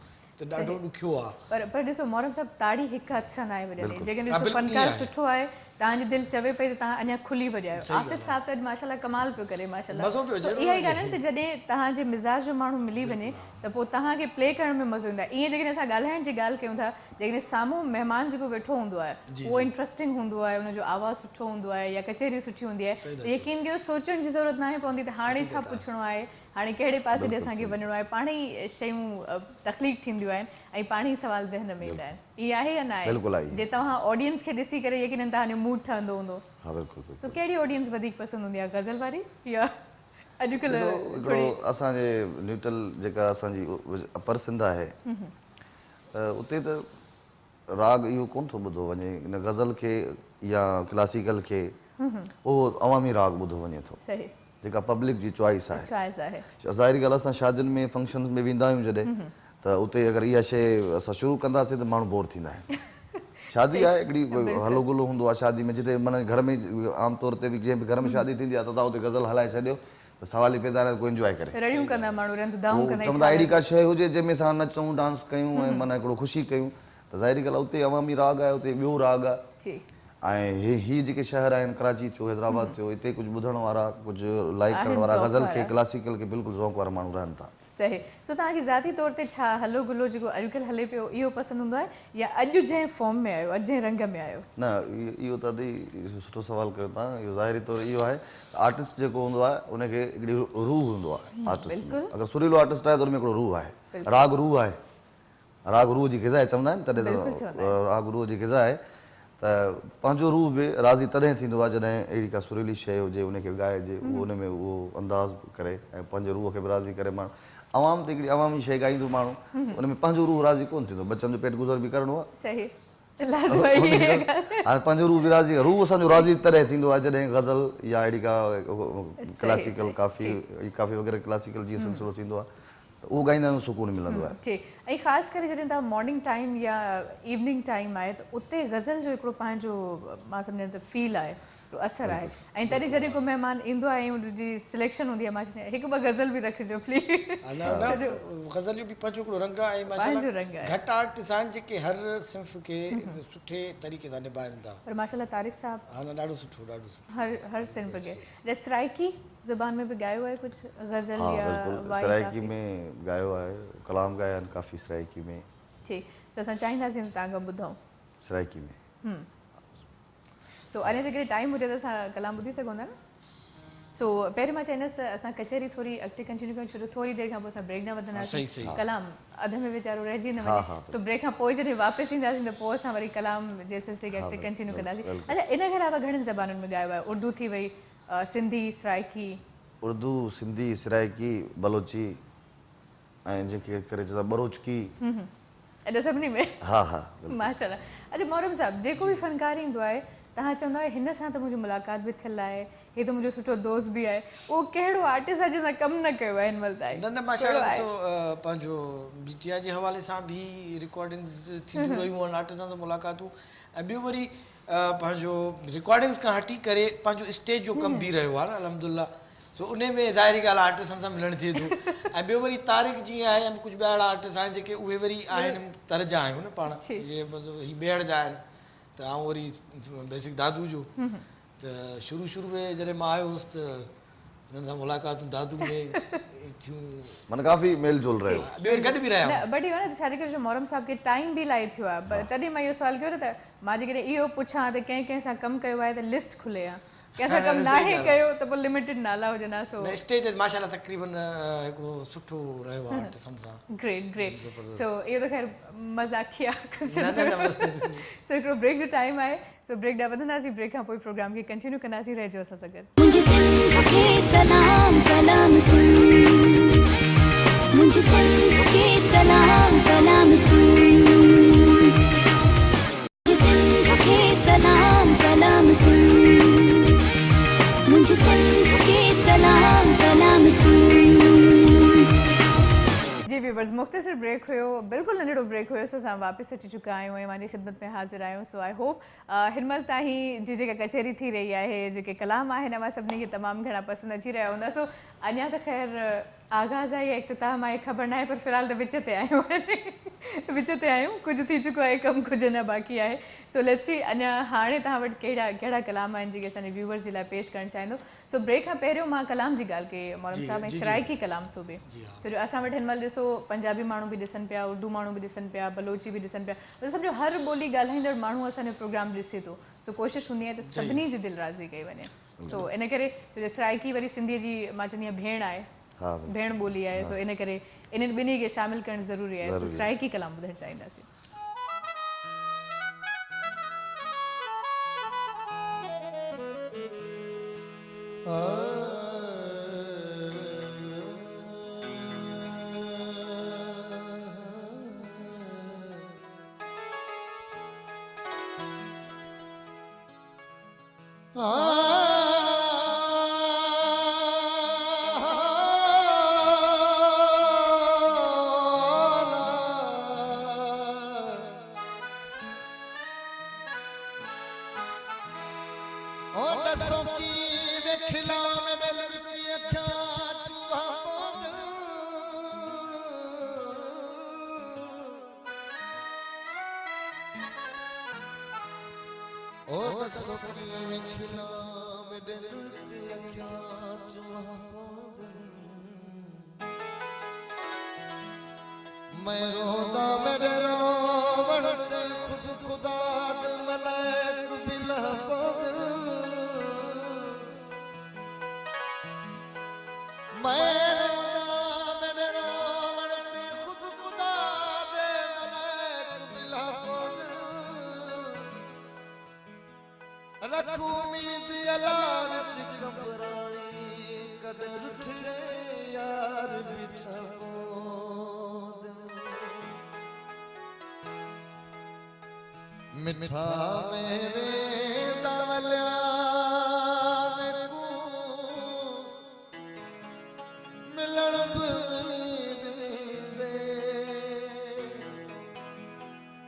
त ॾाढो ॾुखियो आहे पर ॾिसो मोहरम साहब ताड़ी हिकु हथ सां न आहे वॼंदी जेकॾहिं ॾिसो फनकार सुठो आहे तव्हांजी दिलि चवे पई त तव्हां अञा खुली वॼायो आसिफ़ साहब त माशाल्लाह कमाल पियो करे माशाल्लाह इहा ई ॻाल्हि आहे न त जॾहिं तव्हांजे मिज़ाज जो माण्हू मिली वञे त पोइ तव्हांखे प्ले करण में मज़ो ईंदो आहे ईअं जेकॾहिं असां ॻाल्हाइण जी ॻाल्हि कयूं था जेकॾहिं साम्हूं महिमान जेको वेठो हूंदो आहे उहो इंट्रस्टिंग हूंदो आहे उनजो आवाज़ु सुठो हूंदो आहे या कचहरी सुठी हूंदी आहे त यकीन कयो सोचण जी ज़रूरत नाहे पवंदी त हाणे छा पुछिणो आहे हाणे कहिड़े पासे ॾे असांखे वञिणो आहे पाण ई शयूं तकलीफ़ थींदियूं आहिनि ऐं पाण ई सवाल ज़हन में ईंदा आहिनि इहा आहे या न आहे जे तव्हां ऑडियंस खे ॾिसी करे यकीन तव्हांजो मूड ठहंदो हूंदो सो कहिड़ी ऑडियंस वधीक पसंदि हूंदी आहे गज़ल वारी या अॼुकल्ह असांजे न्यूट्रल जेका असांजी अपर सिंध आहे त उते त राग इहो कोन थो ॿुधो वञे हिन गज़ल खे या क्लासिकल खे उहो अवामी राग ॿुधो वञे थो जेका पब्लिक जी चॉइस आहे ज़ाहिरी ॻाल्हि असां शादियुनि में फंक्शन्स में वेंदा आहियूं जॾहिं त उते अगरि इहा शइ असां शुरू कंदासीं त माण्हू बोर थींदा आहिनि शादी आहे हिकिड़ी हलो गुलो हूंदो आहे शादी में जिते माना घर में आमतौर ते बि जंहिं बि घर में शादी थींदी आहे त तव्हां उते गज़ल हलाए छॾियो त सवाल ई पैदा न कोई इंजॉय करे चवंदा अहिड़ी का शइ हुजे जंहिंमें असां नचूं डांस कयूं ऐं माना हिकिड़ो ख़ुशी कयूं त ज़ाहिरी ॻाल्हि आहे उते अवामी राग आहे उते ॿियो राग आहे ऐं हीअ जेके शहर आहिनि कराची थियो हैदराबाद थियो हिते कुझु ॿुधण वारा कुझु लाइक करण वारा गज़ल खे क्लासिकल खे बिल्कुलु ज़ौक़ वारा माण्हू रहनि था सही सो तव्हांखे ज़ाती तौर ते छा हलो गुलो जेको अॼुकल्ह हले पियो इहो पसंदि हूंदो आहे या अॼु जंहिं फॉर्म में आहियो अॼु जंहिं रंग में आहियो न इहो त सुठो सवाल कयो तव्हां इहो ज़ाहिरी तौरु इहो आहे आर्टिस्ट जेको हूंदो आहे उनखे हिकिड़ी रूह हूंदो आहे आर्टिस्ट में अगरि सुरीलो आर्टिस्ट आहे त हुन में हिकिड़ो रूह आहे राग रूह आहे राग रूह जी ग़िज़ा चवंदा आहिनि तॾहिं राग रूह जी ग़िज़ा आहे त पंहिंजो रूह बि राज़ी तॾहिं थींदो आहे जॾहिं अहिड़ी का सुरीली शइ हुजे उनखे ॻाइजे उन में उहो अंदाज़ करे ऐं पंहिंजे रूह खे बि राज़ी करे माण्हू आवाम ते हिकिड़ी अवामी शइ ॻाईंदो माण्हू उन में पंहिंजो रूह राज़ी कोन थींदो बचनि जो पेट गुज़र बि करिणो आहे हाणे पंहिंजो रूह बि राज़ी रूह असांजो राज़ी तॾहिं थींदो आहे जॾहिं गज़ल या अहिड़ी का क्लासिकल काफ़ी वग़ैरह क्लासिकल जीअं सिलसिलो थींदो आहे उहो ॻाईंदा आहियूं सुकून मिलंदो आहे ऐं ख़ासि करे जॾहिं तव्हां मॉर्निंग टाइम या इवनिंग टाइम आहे त उते गज़ल जो हिकिड़ो पंहिंजो मां सम्झां त फील आहे असरु आहे ऐं तॾहिं जॾहिं को महिमान ईंदो आहे ऐं हुनजी सिलेक्शन हूंदी आहे मां चवंदी आहियां हिकु ॿ गज़ल बि रखिजो प्लीज़ गज़ल जो बि पंहिंजो हिकिड़ो रंग आहे घटि आर्टिस्ट आहिनि जेके हर सिंफ़ खे सुठे तरीक़े सां निभाइनि था पर माशाल्लाह तारिक साहब हा न ॾाढो सुठो ॾाढो सुठो हर सिंफ़ खे सराइकी ज़ुबान में बि ॻायो आहे कुझु गज़ल या सराइकी में ॻायो आहे कलाम ॻाया आहिनि काफ़ी सराइकी में ठीकु असां चाहींदासीं त तव्हां खां ॿुधूं सराइकी में सो अञा जेकॾहिं टाइम हुजे त असां कलाम ॿुधी सघूं था न सो पहिरीं मां चाहींदसि असां कचहरी थोरी अॻिते कंटिन्यू कयूं छो जो थोरी देरि खां पोइ असां ब्रेक न वधंदासीं कलाम अध में वीचारो रहिजी न वञे सो ब्रेक खां पोइ जॾहिं वापसि ईंदासीं त पोइ असां वरी कलाम जे सिलसिले खे अॻिते कंटिन्यू कंदासीं अच्छा इन खां अलावा घणनि ज़बानुनि में ॻायो आहे उर्दू थी वई सिंधी सराइकी उर्दू सिंधी सराइकी बलोची ऐं जेके करे चवंदा बरोचकी एॾो सभिनी में हा हा माशाल्लाह अच्छा मोहरम साहब जेको बि फ़नकार ईंदो आहे तव्हां चवंदा हिन सां त मुंहिंजी मुलाक़ात बि थियल आहे, हे त मुंहिंजो सुठो दोस्त बि आहे, उहो कहिड़ो आर्टिस्ट आहे जंहिंसां कमु न कयो आहे हिन महिल ताईं? न न माशाअल्लाह ॾिसो पंहिंजो मीडिया जे हवाले सां बि रिकॉर्डिंग्स थींदियूं रहियूं आहिनि, आर्टिस्टनि सां मुलाक़ातूं, ऐं ॿियो वरी पंहिंजो रिकॉर्डिंग्स खां हटी करे पंहिंजो स्टेज जो कमु बि रहियो आहे न अल्हम्दुलिल्लाह। सो उन में ज़ाहिरी ॻाल्हि आहे आर्टिस्टनि सां मिलणु थिए थो। ऐं ॿियो वरी तारिक जीअं आहे, ऐं कुझु ॿिया अहिड़ा आर्टिस्ट आहिनि जेके उहे वरी आहिनि तर जा आहियूं न पाण, जीअं मतिलबु हीअ ॿेहड़ जा आहिनि, त आउं वरी बेसिक दादू जो, त शुरू में जॾहिं मां आयो हुउसि त हिननि सां मुलाक़ातूं दादू में थियूं, माना काफ़ी मेल जोल रहियो। ॿियो गॾु बि रहिया बट इहो न छाजे करे मोहरम साहब खे टाइम बि इलाही थियो आहे, तॾहिं मां इहो सुवालु कयो न त मां जेकॾहिं इहो पुछां त कंहिं कंहिं सां कमु कयो आहे त लिस्ट खुले आहे, कंहिंसां कमु नाहे कयो त पोइ लिमिटेड नाला हुजनि हा। सो स्टेज ते माशाअल्लाह तक़रीबन हिकिड़ो सुठो रहियो आहे आर्टिस्टनि सां। ग्रेट सो इहो त ख़ैर मज़ाक़िया सो हिकिड़ो ब्रेक जो टाइम आहे, सो ब्रेक ॾांहुं वधंदासीं, ब्रेक खां पोइ प्रोग्राम खे कंटिन्यू कंदासीं, रहिजो असां सां गॾु। मुझे सिंध के सलाम सलाम सुन, मुझे सिंध के सलाम सलाम सुन, मुझे सिंध के सलाम सलाम सुन, मुझे सिंध के सलाम सलाम सुन। जी व्यूवर्स, मुख़्तसिर ब्रेक हुयो, बिल्कुलु नंढड़ो ब्रेक हुयो, सो असां वापसि अची चुका आहियूं ऐं मुंहिंजी ख़िदमत में हाज़िर आहियूं। सो आई होप हिन महिल ताईं जी जेका कचहरी थी रही आहे, जेके कलाम आहिनि अमां सभिनी खे तमामु घणा पसंदि अची रहिया हूंदा। सो अञा त ख़ैर आगाज़ आहे या इख़्तिताम आहे ख़बर न आहे, पर फ़िलहाल त विच ते आहियूं, कुझु थी चुको आहे कमु, कुझु अञा बाक़ी आहे। सो लेट्स सी अञा हाणे तव्हां वटि कहिड़ा कलाम आहिनि जेके असांजे व्यूवर्स जे लाइ पेश करणु चाहींदो। सो ब्रेक खां पहिरियों मां कलाम जी ॻाल्हि कई मोहरम साहब, ऐं सराइकी कलाम सूबे, छो जो असां वटि हिन महिल ॾिसो पंजाबी माण्हू बि ॾिसनि पिया, उर्दू माण्हू बि ॾिसनि पिया, बलोची बि ॾिसनि पिया, मतिलबु सम्झो हर ॿोली ॻाल्हाईंदड़ माण्हू असांजो प्रोग्राम ॾिसे थो। सो कोशिशि हूंदी आहे त सभिनी जी दिलि राज़ी कई वञे। सो इन करे सराइकी वरी सिंधीअ जी मां चवंदी आहियां भेण आहे, भेण ॿोली आहे, सो इन करे इन्हनि ॿिन्ही खे शामिलु करणु ज़रूरी आहे। सो सराइकी कलाम ॿुधणु चाहींदासीं। मिठा मेरे दावल्या में को मिलन दे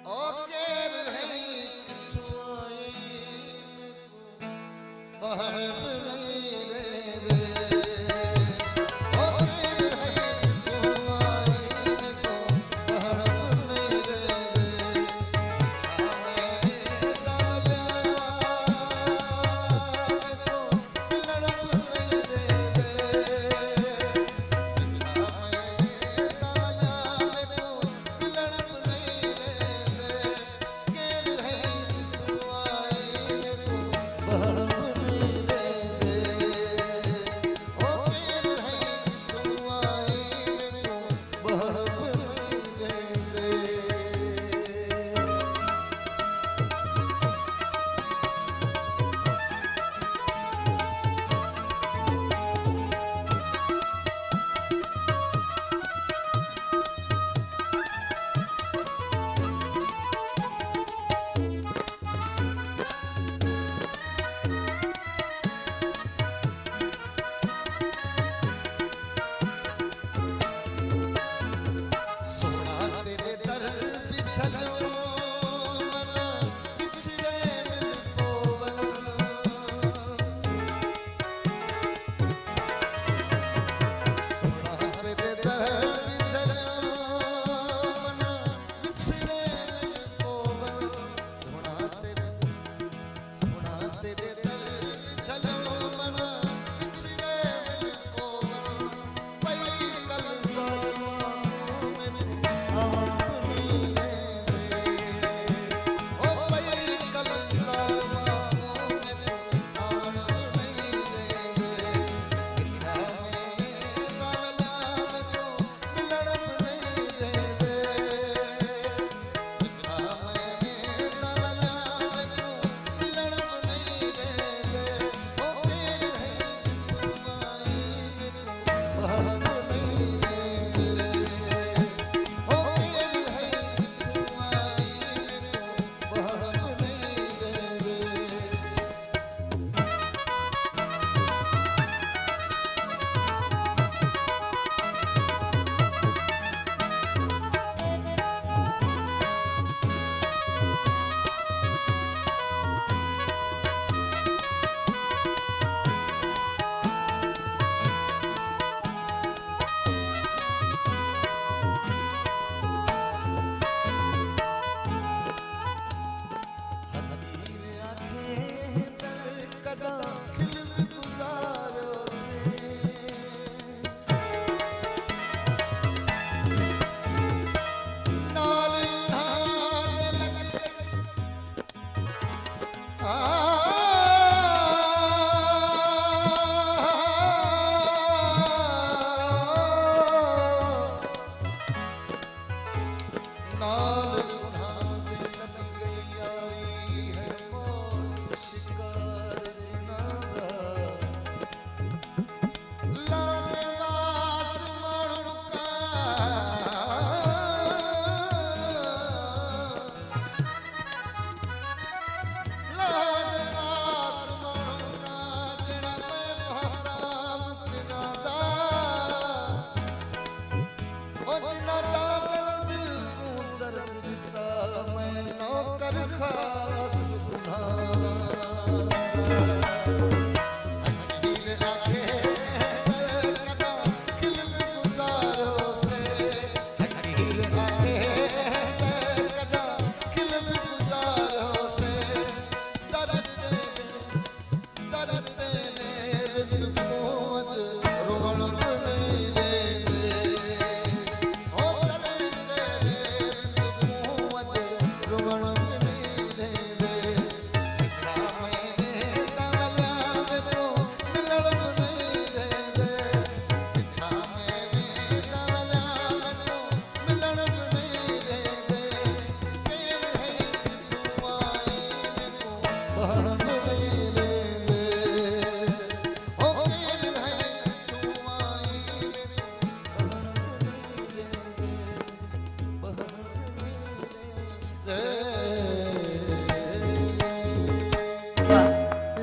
ओ केर है छुआई में को बाहर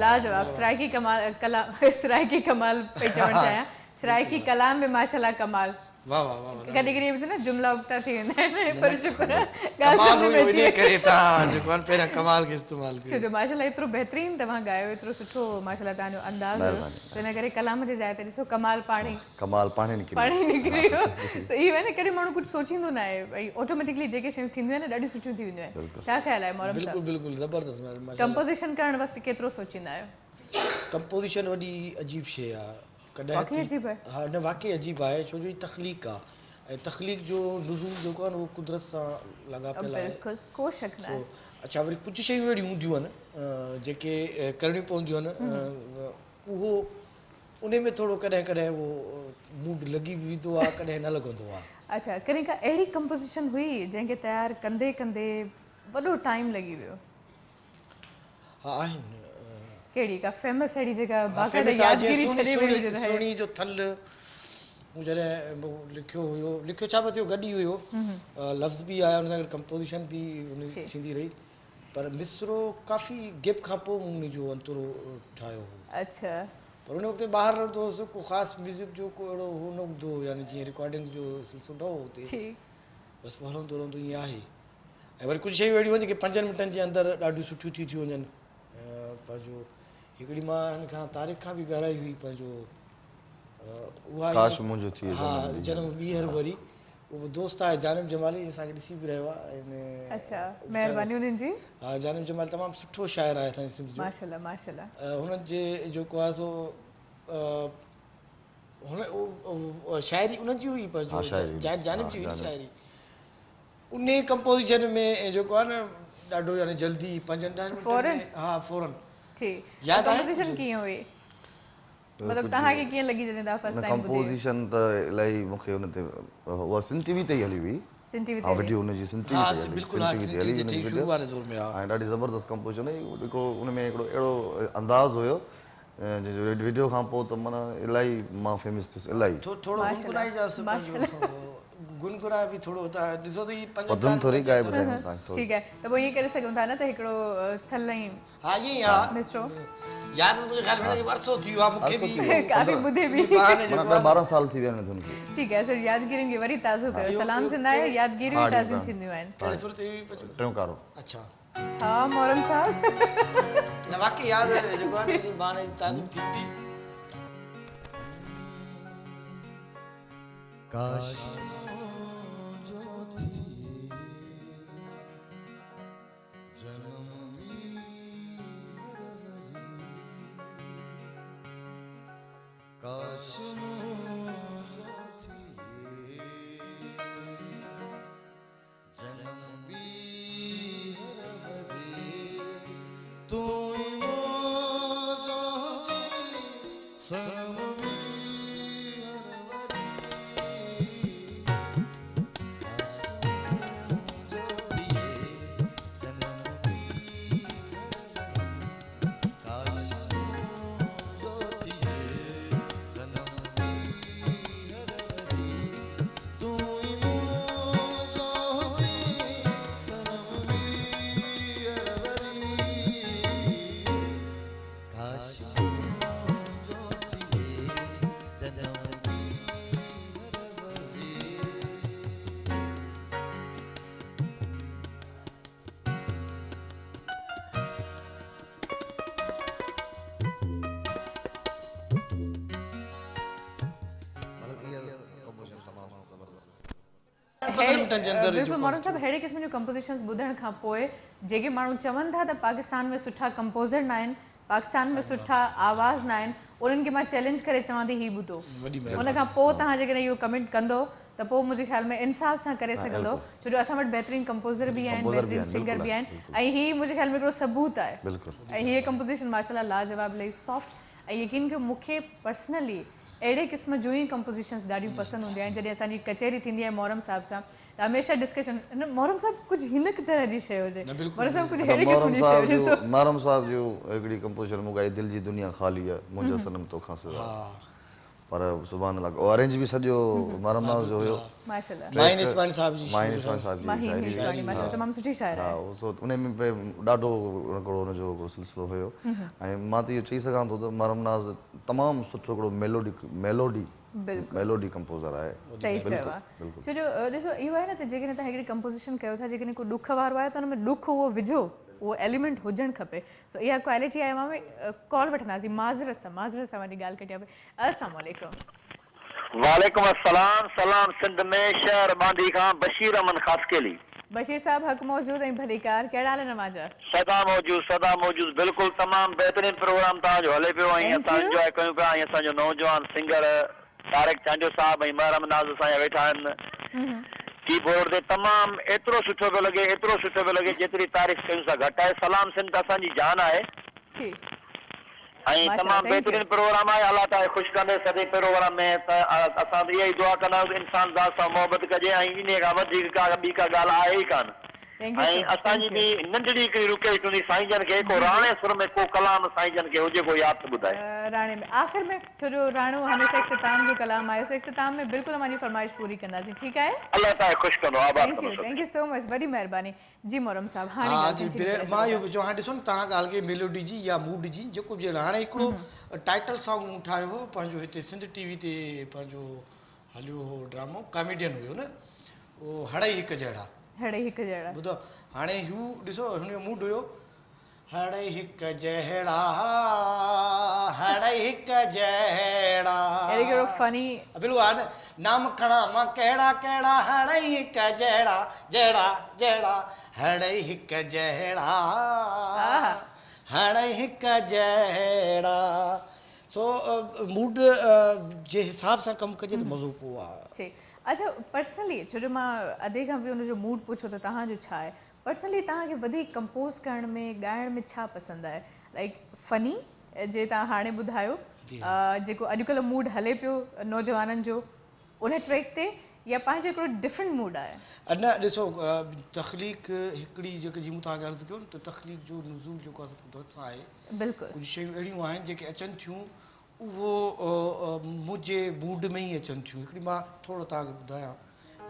लाजवाब सराइकी कमाल कला सराइकी कमाल पे चवण चाहियां सराइकी कलाम में माशाल्लाह कमाल वाह वाह वाह कॾहिं कॾहिं ॿुधो न जुमला उक्ता थी वेंदा आहिनि पर शुक्र आहे कमाल ॻाल्हि सम्झ में हुई अची इन वई। करे तव्हां जेको आहे पहिरियां कमाल खे इस्तेमालु छो कयो जो माशाल्लाह एतिरो बहितरीनु तव्हां ॻायो एतिरो सुठो माशाल्लाह तव्हांजो अंदाज़ हुयो महिरबानी। सो इन करे कलाम जे जाइ ते ॾिसो कमाल पाणी कमाल पाणे निकिरी पाणी निकिरी वियो सो इहो आहे न कॾहिं माण्हू कुझु सोचींदो न आहे भई ऑटोमेटिकली जेके शयूं थींदियूं आहिनि न ॾाढियूं सुठियूं थी वेंदियूं आहिनि छा ख़्यालु आहे मोहरम बिल्कुलु साहब बिल्कुलु ज़बरदस्त माशाल्लाह कंपोज़िशन करण वक़्तु केतिरो सोचींदा आहियो कंपोज़िशन वॾी अजीब शइ आहे वाक़ई अजीब आहे हा न वाक़ई अजीब आहे छो जो ही तख़लीक़ आहे ऐं तख़लीक़ जो नुज़ूल जेको आहे न उहो कुदरत सां लॻापियल आहे बिल्कुलु को शक न आहे अच्छा वरी कुझु शयूं अहिड़ियूं हूंदियूं आहिनि जेके करणियूं पवंदियूं आहिनि उहो उन में थोरो कॾहिं कॾहिं उहो मूड लॻी बि वेंदो आहे कॾहिं न लॻंदो आहे अच्छा कॾहिं का अहिड़ी कंपोज़िशन हुई जंहिंखे तयारु कंदे कंदे वॾो टाइम लॻी वियो हा आहिनि कहिड़ी का फेमस अहिड़ी जेका बाक़ाइदा यादगिरी छॾे वई हुजे त है? सोणी जो थल मूं जॾहिं लिखियो हुयो लिखियो छा पियो थियो गॾु ई हुयो लफ़्ज़ बि आया हुन सां गॾु कंपोज़िशन बि उन थींदी रही पर मिसरो काफ़ी गैप खां पोइ मूं उनजो अंतरो ठाहियो हो अच्छा पर उन वक़्तु ॿाहिरि रहंदो हुउसि को ख़ासि म्यूज़िक जो को अहिड़ो हू न हूंदो हुओ यानी जीअं रिकॉर्डिंग जो सिलसिलो न हो हुते ठीकु बसि हलंदो रहंदो ईअं आहे ऐं वरी कुझु शयूं अहिड़ियूं आहिनि जेके 5 मिंटनि जे अंदरि ॾाढियूं सुठियूं थी थियूं वञनि पंहिंजो हिकिड़ी मां हिन खां तारीख़ खां बि ॻाल्हाई हुई पंहिंजो उहा काश मुंहिंजो थिए हा जनम ॿीहर वरी उहो दोस्त आहे जानम जमाली असांखे ॾिसी बि रहियो आहे ऐं अच्छा महिरबानी उन्हनि जी हा जानम जमाल तमामु सुठो शाइर आहे असांजे सिंध जो माशाल्लाह माशाल्लाह हुननि जे जेको आहे सो हुन शाइरी उन्हनि जी हुई हा, शाइरी। जानब जी हा, हुई जानब। शाइरी उन कंपोज़िशन में जेको आहे न ॾाढो यानी जल्दी 5-10 फौरन? मिंट हा फौरन ठीकु यादि आहे कंपोज़िशन कुझु? कीअं हुई मतिलबु तव्हांखे कीअं लॻी जॾहिं तव्हां फर्स्ट टाइम ॿुधी कंपोज़िशन त इलाही मूंखे हुन ते उहा सिन टीवी ते ई हली हुई सिन टीवी हा वीडियो हुनजी सिन टीवी हा ते हली बिल्कुलु हा सिन टीवी ते हली हुनजी शुरू वीडियो वारे दौर में हा ऐं ॾाढी ज़बरदस्त कंपोज़िशन हुई हिकिड़ो उन में हिकिड़ो अहिड़ो अंदाज़ हुयो वीडियो खां पोइ त माना इलाही मां फेमस थियुसि इलाही थोरो गुनगुनाई जा गुनगुनाए बि थोरो त ॾिसो त ही धुन थोरी ॻाए ॿुधायूं तव्हांखे ठीकु आहे त पोइ ईअं करे सघूं था न त हिकिड़ो थल ई हा ईअं हा मिसरो याद मुंहिंजे ख़्याल में वर्षो थी वियो आहे मूंखे बि काफ़ी ॿुधे बि माना 12 साल थी विया आहिनि धुन खे ठीकु आहे सो यादगिरियुनि खे वरी ताज़ो कयो सलाम सिंध आहे यादगिरियूं ताज़ियूं थींदियूं आहिनि कहिड़े सुर ते हुई टियों अच्छा हा मोहरम साहब न वाकई याद जेको आहे न बाणे ताज़ी थींदी काश जो थी जन्मी काश जो थी जन्मी तू जो सनमी बिल्कुलु मोहरम साहब अहिड़े क़िस्म जूं कंपोज़िशन्स ॿुधण खां पोइ जेके माण्हू चवनि था त पाकिस्तान में सुठा कंपोज़र न आहिनि पाकिस्तान में सुठा आवाज़ न आहिनि उन्हनि खे मां चैलेंज करे चवां थी हीउ ॿुधो उन खां पोइ तव्हां जेकॾहिं इहो कमेंट कंदो त पोइ मुंहिंजे ख़्याल में इंसाफ़ सां करे सघंदो छो जो असां वटि बहितरीनु कंपोज़र बि आहिनि बहितरीनु सिंगर बि आहिनि ऐं हीअ मुंहिंजे ख़्याल में हिकिड़ो सबूत आहे ऐं हीअ कंपोज़िशन माशाल्लाह लाजवाब इलाही सॉफ्ट ऐं यकीन कयो मूंखे पर्सनली अहिड़े क़िस्म जूं ई कंपोज़िशन्स ॾाढियूं पसंदि हूंदियूं आहिनि जॾहिं असांजी कचहरी थींदी आहे मोहरम साहिब सां त हमेशह डिस्कशन मोहरम साहिब कुझु हिन तरह जी शइ हुजे मोहरम साहिब कुझु अहिड़े क़िस्म जी शइ हुजे मोहरम साहिब जो हिकिड़ी कंपोज़िशन मूं ॻाई दिलि जी दुनिया ख़ाली आहे मुंहिंजो सनम तोखां सिवा पर सुभाणे लॻो अरेंज बि सॼो मोहरम नाज़ जो हुयो माशाल्लाह माहिन इस्माइल साहब जी माहिन इस्माइली माशाल्लाह तमामु सुठी शायर हा उन में ॾाढो हिकिड़ो हुनजो हिकिड़ो सिलसिलो हुयो ऐं मां त इहो चई सघां थो त मोहरम नाज़ तमामु सुठो हिकिड़ो मेलोडी कंपोज़र आहे सही चयो आहे छो जो ॾिसो इहो आहे न त जेकॾहिं तव्हां हिकिड़ी कंपोज़िशन कयो था जेकॾहिं को ॾुख वारो आहे त हुन में ॾुख उहो विझो उहो एलिमेंट हुजणु खपे सो इहा क्वालिटी आहे मां कॉल वठंदासीं माज़रत सां वञी ॻाल्हि कटिया पई अस्सलाम वालेकुम वालेकुम अस्सलाम सलाम सिंध में शहर बांदी खां बशीर अमन ख़ासकेली बशीर साहब हक़ मौजूद ऐं भलीकार कहिड़ा हाल आहिनि नवाज़ सदा मौजूद बिल्कुलु तमामु बहितरीनु प्रोग्राम तव्हांजो हले पियो ऐं असां इंजॉय कयूं पिया ऐं असांजो नौजवान सिंगर तारिक चांजो साहब ऐं मोहरम नाज़ असांजा वेठा आहिनि कीबोर्ड ते तमामु एतिरो सुठो पियो लॻे जेतिरी तारीफ़ कयूं सां घटि आहे सलाम सिंध असांजी जान आहे ऐं तमामु बहितरीनु प्रोग्राम आहे अलाह ताला ख़ुशि कंदे सॼे प्रोग्राम में त असां इहा ई दुआ कंदा आहियूं इंसान ज़ात सां मोहबत कजे ऐं इन खां वधीक का ॿी का ॻाल्हि आहे ई कान ऐं असांजी बि नंढड़ी हिकिड़ी रुकेट हूंदी साईं जन खे को राणे सुर में को कलाम साईं जन खे हुजे को यादि ॿुधाए राणे में आख़िर में छो जो राणो हमेशह इख्तिताम जो कलाम आयो सो इख्तिताम में बिल्कुलु हमारी फरमाइश पूरी कंदासीं ठीकु आहे अल्लाह ताला ख़ुशि कंदो आबाद थैंक यू सो मच वॾी महिरबानी जी मोहरम साहब हाणे मां इहो चवां हाणे ॾिसो न तव्हां ॻाल्हि कई मेलोडी जी या मूड जी जेको बि हाणे हिकिड़ो टाइटल सॉन्ग मूं ठाहियो हो पंहिंजो हिते सिंध टीवी ते पंहिंजो हलियो हो ड्रामो कॉमेडियन हुयो न उहो हड़ई हिकु जहिड़ा ॿुधो हाणे हू ॾिसो हुनजो मूड हुयो हड़ई हिकु जहिड़ा कहिड़ो फनी बिल्कुलु आहे न नाम खणा मां कहिड़ा कहिड़ा हड़ई हिकु जहिड़ा हड़ई हिकु जहिड़ा हड़ई हिकु जहिड़ा सो मूड जे हिसाब सां कमु कजे त मज़ो पोइ आहे अच्छा पर्सनली छो जो मां अधे खां बि हुनजो मूड पुछो त तव्हांजो छा आहे पर्सनली तव्हांखे वधीक कंपोज़ करण में ॻाइण में छा पसंदि आहे लाइक फनी जे तव्हां हाणे ॿुधायो जेको अॼुकल्ह मूड हले पियो नौजवाननि जो उन ट्रैक ते या पंहिंजो हिकिड़ो डिफरेंट मूड आहे? न ॾिसो तख़लीक हिकिड़ी जेके जीअं मूं तव्हांखे अर्ज़ु कयो न त तख़लीक जो नुज़ूल जेको आहे कुदरत सां आहे। बिल्कुलु। कुझु शयूं अहिड़ियूं आहिनि जेके अचनि थियूं उहो मुंहिंजे मूड में ई अचनि थियूं। हिकिड़ी मां थोरो तव्हांखे ॿुधायां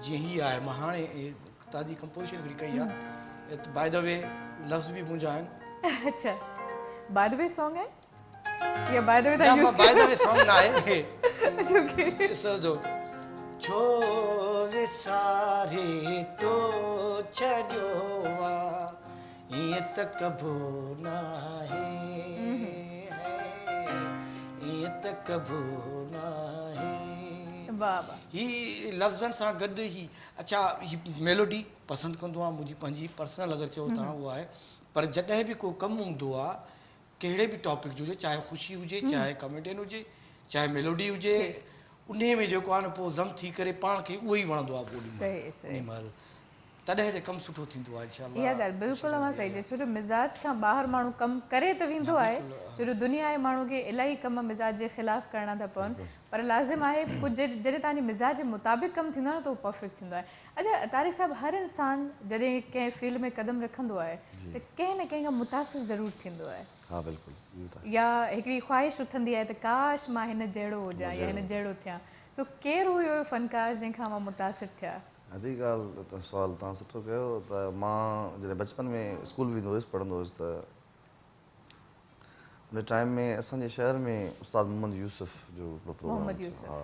जीअं हीअ आहे, मां हाणे ताज़ी कंपोज़िशन हिकिड़ी कई आहे, बाय द वे लफ़्ज़ बि मुंहिंजा आहिनि। अच्छा, बाय द वे सॉन्ग आहे या by the way by the way song न आहे। छो विसारे तो छॾियो आहे ईअं त कबो न आहे, ईअं त कबो न आहे। वाह वाह। ही लफ़्ज़नि सां गॾु ई अच्छा ही मेलोडी पसंदि कंदो आहे, मुंहिंजी पंहिंजी पर्सनल अगरि चओ तव्हां उहा आहे। पर जॾहिं बि को कमु हूंदो आहे कहिड़े बि टॉपिक जो हुजे, चाहे ख़ुशी हुजे, चाहे कॉमेडियन हुजे, चाहे मेलोडी हुजे, उन में जेको आहे न पोइ ज़म थी करे पाण खे उहो ई वणंदो आहे ॿोली महिल, तॾहिं त कमु सुठो थींदो आहे इंशाअल्लाह। इहा ॻाल्हि बिल्कुलु मां सही चई, छो जो मिज़ाज खां ॿाहिरि माण्हू कमु करे त वेंदो आहे, छो जो दुनिया जे माण्हू खे इलाही कम मिज़ाज जे ख़िलाफ़ु करणा था पवनि, पर लाज़िम आहे कुझु जॾहिं तव्हांजे मिज़ाज जे मुताबिक़ कमु थींदो आहे न त उहो परफेक्ट थींदो आहे। अच्छा तारिक साहिबु, हर इंसान जॾहिं कंहिं फील्ड में क़दम रखंदो आहे त कंहिं न कंहिं खां मुतासिर ज़रूरु थींदो आहे। हा बिल्कुलु। या हिकिड़ी ख़्वाहिश उथंदी आहे त काश मां हिन जहिड़ो हुजां या हिन जहिड़ो थियां। सो केरु हुयो फ़नकार जंहिंखां मां मुतासिर थिया? अॼु ॻाल्हि त सुवालु तव्हां सुठो कयो त मां जॾहिं बचपन में स्कूल वेंदो हुयुसि, पढ़ंदो हुयुसि, त उन टाइम में असांजे शहर में उस्ताद मोहम्मद यूसुफ जो प्रोग्राम हा,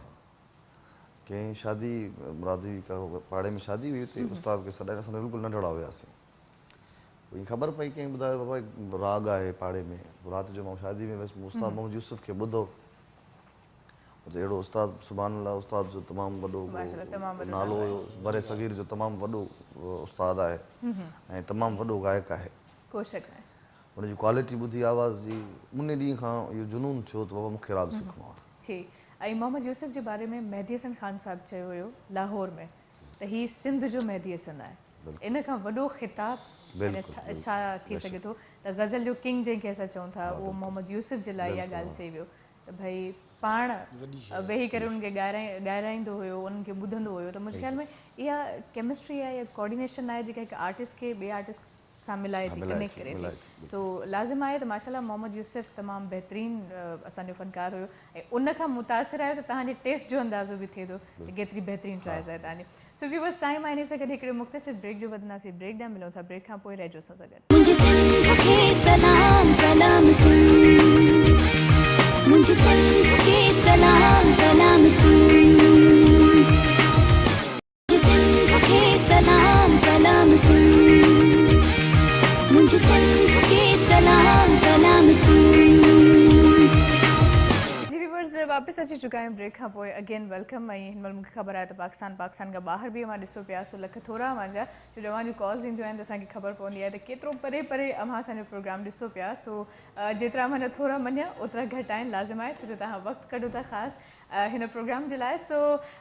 कंहिं शादी मुरादी का पाड़े में शादी हुई, हुते उस्ताद खे सॾाए असां बिल्कुलु नंढड़ा हुआसीं। पोइ ख़बर पई कंहिं ॿुधायो बाबा राग आहे पाड़े में, राति जो मां शादी में वियुसि, उस्ताद मोहम्मद यूसुफ खे ॿुधो, अहिड़ो उस्ताद सुभान अल्लाह उस्ताद जो तमामु वॾो नालो हुयो, बरे सगीर जो तमामु वॾो उस्ताद आहे ऐं तमामु वॾो गायक आहे। हुनजी क्वालिटी ॿुधी आवाज़ जी उन ॾींहं खां इहो जुनून थियो त बाबा मूंखे राग सिखणो आहे। जी, ऐं मोहम्मद यूसुफ जे बारे में मेहदी हसन ख़ान साहिबु चयो हुयो लाहौर में त हीउ सिंध जो मेहदी हसन आहे। इन खां वॾो ख़िताब छा थी सघे थो त गज़ल जो किंग जंहिंखे असां चऊं था उहो मोहम्मद यूसुफ जे लाइ इहा ॻाल्हि चई वियो त भई पाण वेही करे उनखे ॻाराईंदो हुयो, उन्हनि खे ॿुधंदो हुयो। त मुंहिंजे ख़्याल में इहा केमिस्ट्री आहे या कोऑर्डिनेशन आहे जेका हिकु आर्टिस्ट खे ॿिए आर्टिस्ट सां मिलाए थी, कनेक्ट करे थी। सो लाज़िम आहे त माशाल्लाह मोहम्मद यूसुफ तमामु बहितरीनु असांजो फ़नकार हुयो ऐं उन खां मुतासिर आहियो त तव्हांजे टेस्ट जो अंदाज़ो बि थिए थो कि केतिरी बहितरीनु चॉइस आहे तव्हांजी। सो व्यूअर्स, टाइम आहे इन सां गॾु हिकिड़े मुख़्तसिर ब्रेक जो वधंदासीं, ब्रेक ॾांहुं मिलूं था, ब्रेक खां पोइ रहिजो असां सां गॾु। मुझे सिंध के सलाम सलाम सिंध, मुझे सिंध के सलाम सलाम सिंध, मुझे सिंध के सलाम सलाम सिंध, मुझे सिंध के सलाम सलाम सिंध। जी व्यूअर्स, वापसि अची चुका आहियूं ब्रेक खां पोइ। Again welcome. ऐं हिन महिल मूंखे ख़बर आहे त पाकिस्तान खां ॿाहिरि बि अवां ॾिसो पिया, सो लख थोरा अव्हांजा छो जो अव्हां जूं कॉल्स ईंदियूं आहिनि त असांखे ख़बर पवंदी आहे त केतिरो परे परे अव्हां असांजो प्रोग्राम ॾिसो पिया। सो जेतिरा अव्हांजा थोरा मञिया ओतिरा घटि आहिनि, लाज़िम आहे छो जो तव्हां वक़्तु कढो था ख़ासि हिन प्रोग्राम जे लाइ। सो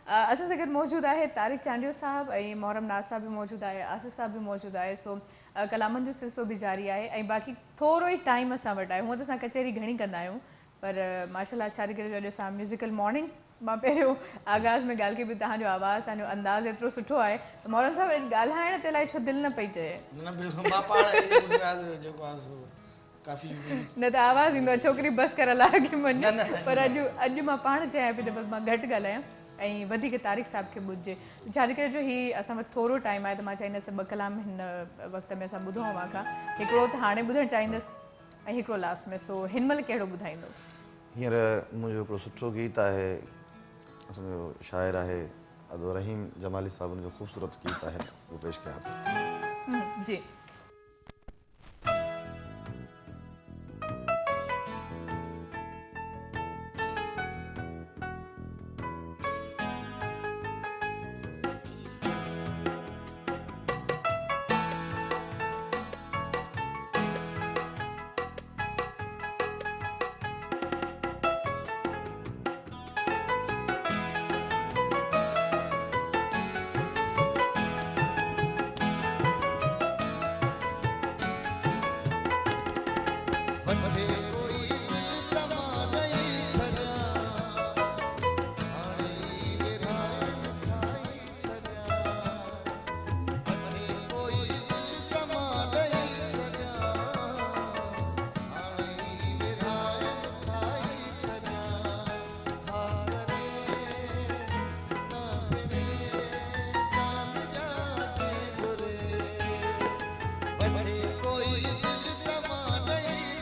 असां सां गॾु मौजूदु आहे तारिक चांडियो साहिबु ऐं मोहरम नाज़ साहिबु बि मौजूदु आहे, आसिफ़ साहिबु बि मौजूदु आहे। सो कलामनि जो सिलसिलो बि जारी आहे ऐं बाक़ी थोरो ई टाइम असां वटि आहे। हूअं त असां कचहरी घणी कंदा आहियूं, पर माशाल्लाह छा करे अॼु असां म्यूज़िकल मॉर्निंग मां पहिरियों आगाज़ में ॻाल्हि कई बि तव्हांजो आवाज़ु, तव्हांजो अंदाज़ एतिरो सुठो आहे त मोहरम साहिबु ॻाल्हाइण ते इलाही छो दिलि न पई चए? न त आवाज़ु ईंदो आहे छोकिरी बसि कर अलाए की मञ, पर अॼु मां पाण चयां पई त बसि मां घटि ॻाल्हायां ऐं वधीक तारिक साहिब खे ॿुधिजे। छाजे करे जो हीउ असां वटि थोरो टाइम आहे त मां चाहींदसि ॿ कलाम हिन वक़्त में असां ॿुधूं अव्हां खां, हिकिड़ो त हाणे ॿुधणु चाहींदसि ऐं हिकिड़ो लास्ट में। सो हिन महिल कहिड़ो ॿुधाईंदो? हींअर मुंहिंजो हिकिड़ो सुठो गीत आहे, असांजो शाइर आहे अब्दुल रहीम जमाली साहिबनि जो ख़ूबसूरत गीत आहे, उहो पेश कयां थो। जी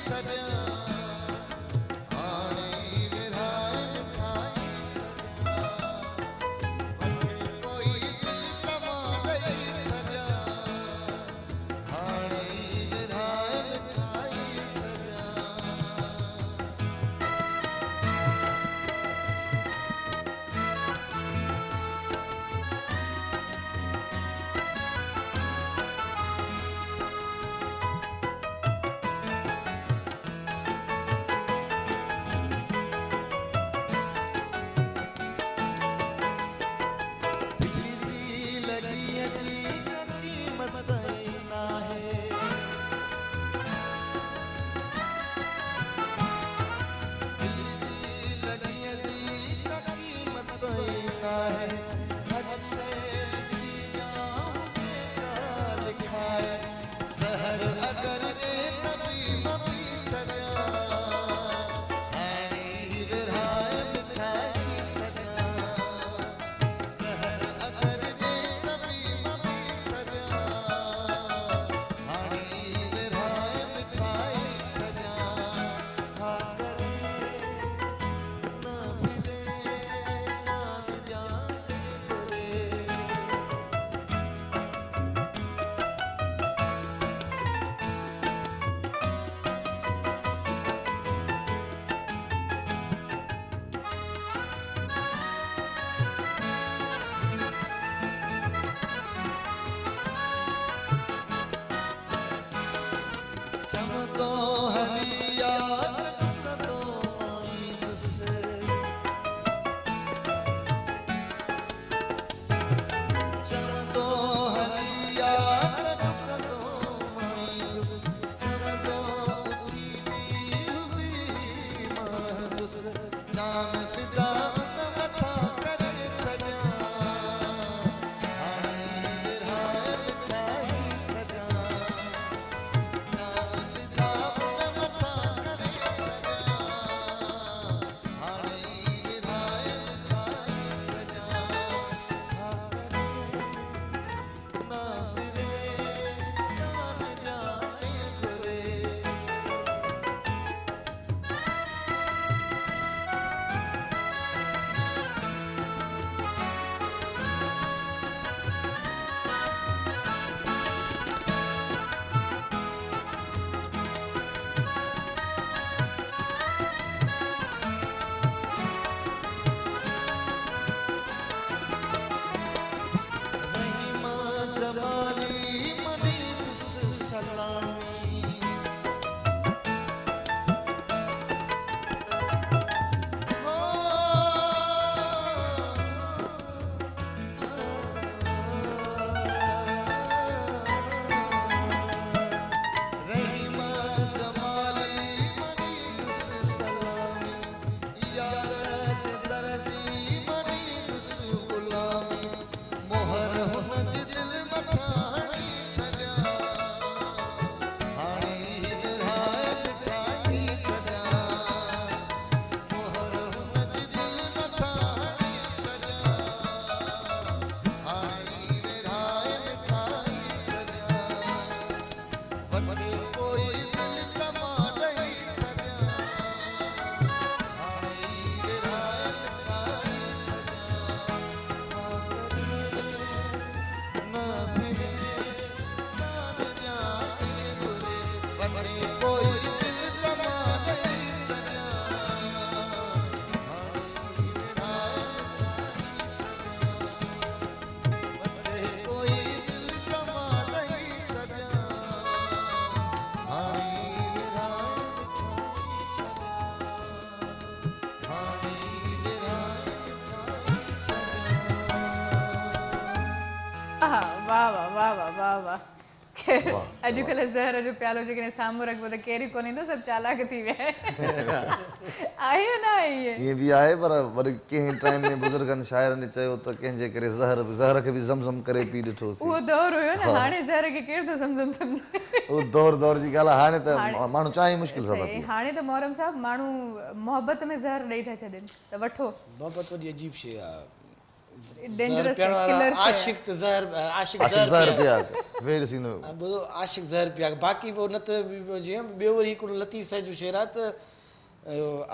छॾियां हाणे विरहाए मिठाई छॾियां वठे कोई दिल तमां ॾेई छॾियां हाणे विरहाए मिठाई छॾियां दिल जी लॻीअ जी का क़ीमत ई नाहे दिल जी लॻीअ जी का क़ीमत ई नाहे हर शइ लिखी ॼाऊं जेका लिखाए ज़हर अगरि ॾे त बि मां पी छॾियां हाणे विरहाए मिठाई छॾियां ज़हर अगरि ॾे त बि मां पी छॾियां हाणे विरहाए मिठाई छॾियां हा करे न फिरे जान जान जे घुरे चमतो हलिया टुकतो माई दुसे चमतो हलिया टुकतो माई दुसे चमतो उठी हुई मां दुसे जान फिदा त मथा करे छॾियां हाणे विरहाए मिठाई छॾियां जान फिदा त मथा करे छॾियां हाणे विरहाए मिठाई छॾियां हा करे न फिरे जान जान जे घुरे महिमा जमाली मनी दुस सलामी हो रहीमा जमाली मनी दुस सलामी यार जे दरजी मनी दुस गुलामी मोहर हुन जी दिल मथां हणी छॾियां हाणे विरहाए मिठाई छॾियां मोहर हुन जी दिल मथां हणी छॾियां हाणे विरहाए मिठाई छॾियां वठे कोई दिल तमां ॾेई छॾियां हाणे विरहाए मिठाई छॾियां हा करे न फिरे जान जान जे घुरे वठे कोई दिल तमां ॾेई छॾियां हाणे विरहाए मिठाई छॾियां वठे कोई दिल तमां ॾेई छॾियां हाणे विरहाए मिठाई छॾियां हाणे विरहाए मिठाई छॾियां आहा, वाह वाह वाह वाह वाह वाह खैर वाह, अॼुकल्ह ज़हर जो प्यालो जेकॾहिं साम्हूं रखबो त केरु कोन ईंदो सभु चालाक थी विया आहे या न आहे इहे ईअं बि आहे पर वरी कंहिं टाइम में बुज़ुर्गनि शाइरनि चयो त कंहिंजे करे ज़हर खे बि ज़मज़म करे पी ॾिठोसीं उहो दौर हुयो न हाणे ज़हर खे केरु थो सम्झम सम्झे उहो दौर जी ॻाल्हि आहे हाणे त माण्हू चाहे मुश्किल सां था सही, पियो हाणे त मोहरम साहब माण्हू मोहबत में ज़हर ॾेई था छॾनि त वठो मोहबत वॾी अजीब शइ आहे डेंजरस ज़हर पीअण वारा किलर आशिक त ज़हर आशिक आशिक़ ज़हर ज़हर पिया पिया वेर सीनो ॿुधो आशिक ज़हर पिया बाक़ी पोइ न त जीअं ॿियो वरी हिकिड़ो लतीफ़ साईं जो शेर आहे त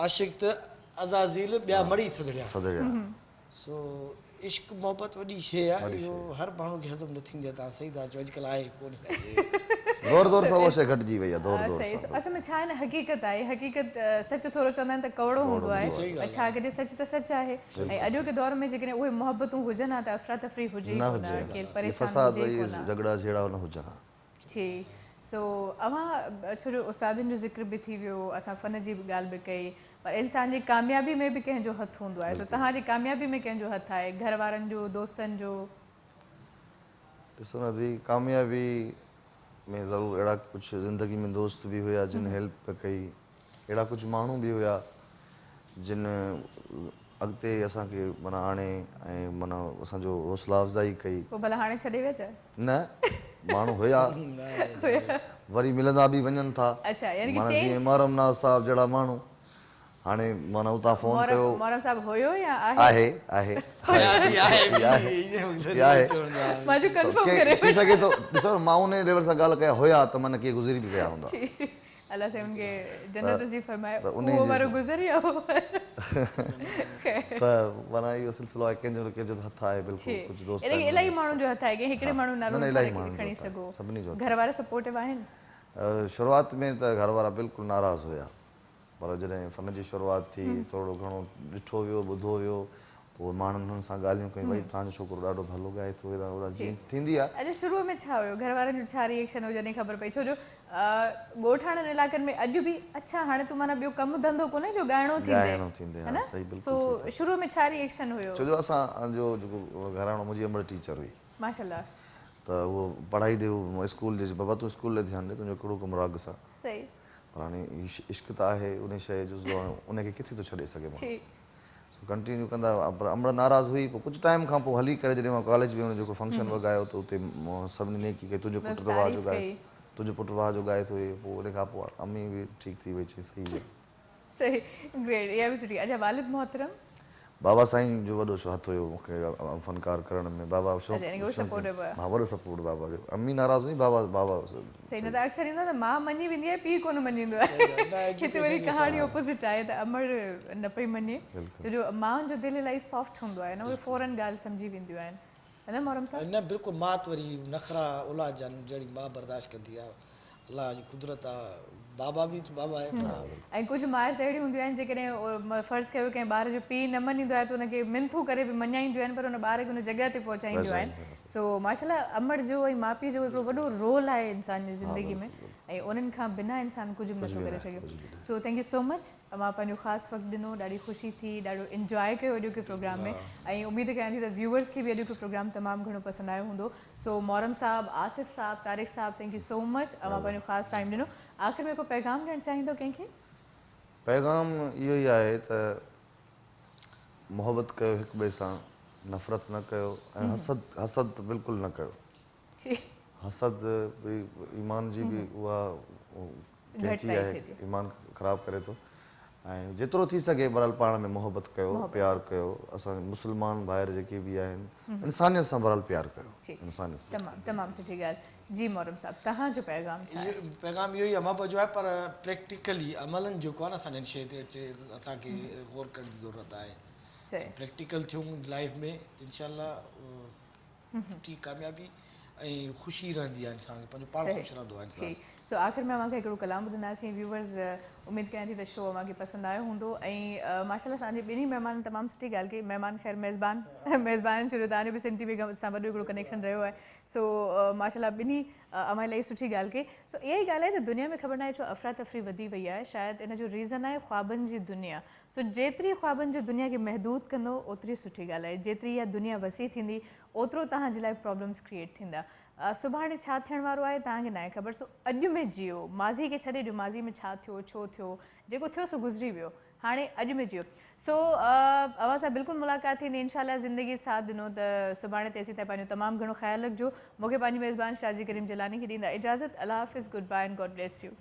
आशिक त अज़ाज़ील ॿिया मरी सदड़िया सदड़िया सो इश्क मोहबत वॾी शइ आहे इहो हर माण्हू खे हज़म न थींदी आहे तव्हां सही था चओ अॼुकल्ह आहे कोन दौर दौर सां उहा शइ घटिजी वई आहे दौर दौर सही सां असल में छा आहे न हक़ीक़त आहे हक़ीक़त सच थोरो चवंदा आहिनि त कवड़ो हूंदो आहे पर छा कजे सच त सच आहे ऐं अॼोके दौर में जेकॾहिं उहे मोहबतूं हुजनि हा त अफ़रा तफ़री हुजे ई न कोन हुजे केरु इहे परेशान फसाद हुजे ई इहे कोन झगड़ा झेड़ा न हुजनि हा जी सो अवां छो जो उस्तादनि जो ज़िक्र बि थी वियो असां फ़न जी बि ॻाल्हि बि कई पर इंसान जी कामयाबी में बि कंहिंजो हथु हूंदो आहे सो तव्हांजी कामयाबी में कंहिंजो हथु आहे घर वारनि जो दोस्तनि जो ॾिसो न दी कामयाबी में ज़रूरु अहिड़ा कुझु ज़िंदगी में दोस्त बि हुया जिन हेल्प कई अहिड़ा कुझु माण्हू बि हुया जिन अॻिते असांखे माना आणे ऐं माना असांजो हौसला अफ़ज़ाई कई पोइ भला हाणे छॾे विया छा न माण्हू हुया वरी मिलंदा बि वञनि था अच्छा यानी कि माना चेंज जीअं महरम नाज़ साहब जहिड़ा माण्हू हाणे माना उतां फ़ोन कयो मोहरम साहब हुयो या आहे आहे मां जो कंफर्म करे थी सघे थो ॾिसो मां उन लेवल सां ॻाल्हि कया हुया त माना कीअं गुज़री बि विया हूंदा अल्लाह से उनके जन्नत नसीब फरमाए त उन उहो वारो गुज़री वियो त माना इहो सिलसिलो आहे कंहिंजो न कंहिंजो हथु आहे बिल्कुलु कुझु दोस्त इलाही माण्हुनि जो हथु आहे की हिकिड़े माण्हू नालो इलाही नथा माण्हुनि खणी जो हथु सघो आहे, सभिनी जो घर वारा सपोर्टिव आहिनि शुरूआति में त घर वारा बिल्कुलु नाराज़ हुया पर जॾहिं फ़न जी शुरूआति थी थोरो घणो ॾिठो वियो ॿुधो वियो पोइ माण्हुनि हुन सां ॻाल्हियूं कयूं भई तव्हांजो छोकिरो ॾाढो भलो ॻाए थो जीअं थींदी आहे अॼु शुरूअ में छा हुयो घर वारनि जो छा रिएक्शन हुयो जॾहिं ख़बर पई छो जो ॻोठाणनि इलाइक़नि में अॼु बि अच्छा हाणे तूं माना ॿियो कमु धंधो कोन्हे जो ॻाइणो थींदे है न सो शुरूअ में छा रिएक्शन हुयो छो जो असांजो जेको घराणो मुंहिंजी अमर टीचर हुई माशाल्लाह त उहो पढ़ाई ॾे स्कूल जे बाबा तूं स्कूल ॾे ध्यानु ॾे तुंहिंजो कहिड़ो कमु राग सां सही पर हाणे इश्क त आहे उन शइ जो उनखे किथे थो छॾे सघे माण्हू कंटिन्यू कंदा पर अमर नाराज़ हुई पोइ कुझु टाइम खां पोइ हली करे जॾहिं मां कॉलेज में जेको फंक्शन वॻायो त उते सभिनी नेकी कई तुंहिंजो पुटु वाह जो ॻाए तुंहिंजो पुटु वाह जो ॻाए थो पोइ उन खां पोइ अम्मी बि ठीकु थी वई चई सही आहे सही ग्रेट इहा बि सुठी अच्छा वालिद मोहतरम बाबा साईं जो वॾो हथु हुयो मूंखे फ़नकार करण में बाबा वॾो सपोर्ट बाबा जो अम्मी नाराज़ हुई बाबा सही न त अक्सर ईंदो आहे त मां मञी वेंदी आहे पीउ कोन मञींदो आहे हिते वरी कहाणी ऑपोज़िट आहे त अमर न पई मञे छो जो माउनि जो दिलि इलाही सॉफ्ट हूंदो आहे न उहे फौरन ॻाल्हि सम्झी वेंदियूं आहिनि है न मोहरम साहब न बिल्कुलु मां त वरी नखरा औलाद जा जहिड़ी मां बर्दाश्त कंदी आहे अलाह जी कुदरत आहे बाबा बि बाबा आहे ऐं कुझु माइर त अहिड़ियूं हूंदियूं आहिनि जेकॾहिं फ़र्ज़ु कयो कंहिं ॿार जो पीउ न मञींदो आहे त हुनखे मिनथू करे बि मञाईंदियूं आहिनि पर हुन ॿार खे हुन जॻह ते पहुचाईंदियूं आहिनि सो माशाल्लाह अमर जो ऐं माउ पीउ जो हिकिड़ो वॾो रोल आहे इंसान जी ज़िंदगी में ऐं उन्हनि खां बिना इंसान कुझु बि नथो करे सघे so thank you so much मां पंहिंजो ख़ासि वक़्तु ॾिनो ॾाढी ख़ुशी थी ॾाढो इंजॉय कयो अॼोके प्रोग्राम में ऐं उमेदु कयां थी त व्यूअर्स खे बि अॼोके प्रोग्राम तमामु घणो पसंदि आयो हूंदो सो मोहरम साहब आसिफ़ साहब तारिक साहब थैंक यू सो मच मां पंहिंजो ख़ासि टाइम ॾिनो आख़िर में को पैगाम ॾियणु चाहींदो कंहिंखे पैगाम इहो ई आहे त मोहबत कयो हिक ॿिए सां नफ़रत न कयो ऐं हसद बिल्कुलु न कयो हसद बि ईमान जी बि उहा कैंची आहे ईमान ख़राबु करे थो ऐं जेतिरो थी सघे बहरहाल पाण में मोहबत कयो प्यारु कयो असां मुस्लमान ॿाहिरि जेके बि आहिनि इंसानियत सां बहरहाल प्यारु कयो इंसानियत सां तमामु सुठी ॻाल्हि जी मोहरम साहब तव्हांजो पैगाम छा आहे पैगाम इहो ई आहे मोहबत जो आहे पर प्रैक्टिकली अमलनि जेको आहे न असां हिन शइ ते अचे असांखे गौर करण जी ज़रूरत आहे प्रैक्टिकल थियूं लाइफ में त इनशाला सुठी कामयाबी ऐं ख़ुशी रहंदी आहे इंसान खे पंहिंजो पाण ख़ुशि रहंदो आहे इंसान सो आख़िर में अव्हांखे हिकिड़ो कलाम ॿुधंदासीं व्यूवर्स उमेदु कयां थी त शो अव्हांखे पसंदि आयो हूंदो ऐं माशाल्लाह असांजे ॿिन्ही महिमान तमामु सुठी ॻाल्हि कई महिमान ख़ैर मेज़बान छो जो तव्हांजो बि सिंध टी वी सां वॾो हिकिड़ो कनेक्शन रहियो आहे सो माशाल्लाह ॿिन्ही अव्हां इलाही सुठी ॻाल्हि कई सो इहा ई ॻाल्हि आहे त दुनिया में ख़बर न आहे छो अफ़रा तफ़री वधी वई आहे शायदि इन जो रीज़न आहे ख़्वाबनि जी दुनिया सो जेतिरी ख़्वाबनि जी दुनिया खे महदूद कंदो ओतिरी सुठी ॻाल्हि आहे जेतिरी इहा दुनिया वसी थींदी ओतिरो तव्हांजे लाइ प्रॉब्लम्स क्रिएट थींदा सुभाणे छा थियण वारो आहे तव्हांखे न आहे ख़बर सो अॼु में जियो माज़ी खे छॾे ॾियो माज़ी में छा थियो छो थियो जेको थियो सो गुज़री वियो हाणे अॼु में जियो सो अव्हां सां बिल्कुलु मुलाक़ात थींदी इनशाला ज़िंदगी साथ ॾिनो त सुभाणे तेसीं ताईं पंहिंजो तमामु घणो ख़्यालु रखिजो मूंखे पंहिंजी मेज़बान शाजी करीम जिलानी खे ॾींदा इजाज़त अल्लाह हाफ़िज़ goodbye and God bless you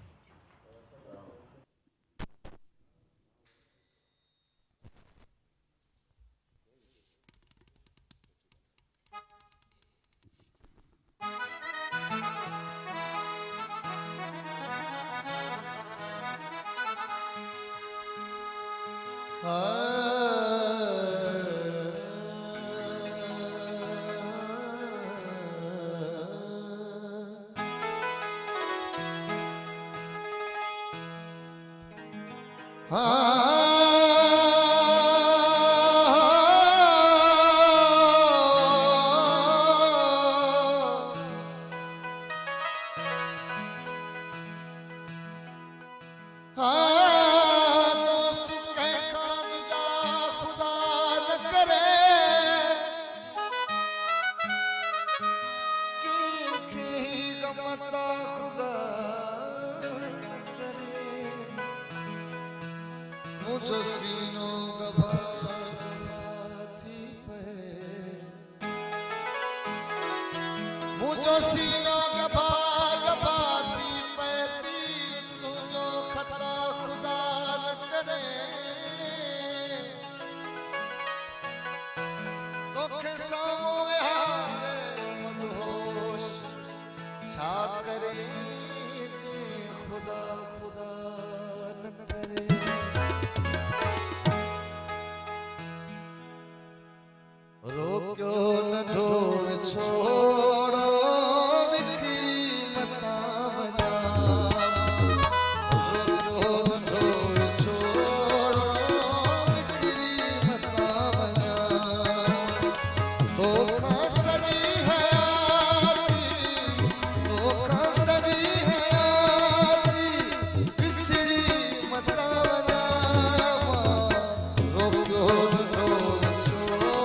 मुझो सीना गफा गफा थी पैती तुझो खतरा खुदा न करे तोखे सामो विहारे मदहोश छा करे जे खुदा खुदा न करे रोक्यो न ढोल छोड़ो विक्री मता वञा रोक्यो न ढोल छोड़ो विक्री मता वञा तोखा सॼी हयाती पिछड़ी मता वञा रोक्यो न ढोल छोड़ो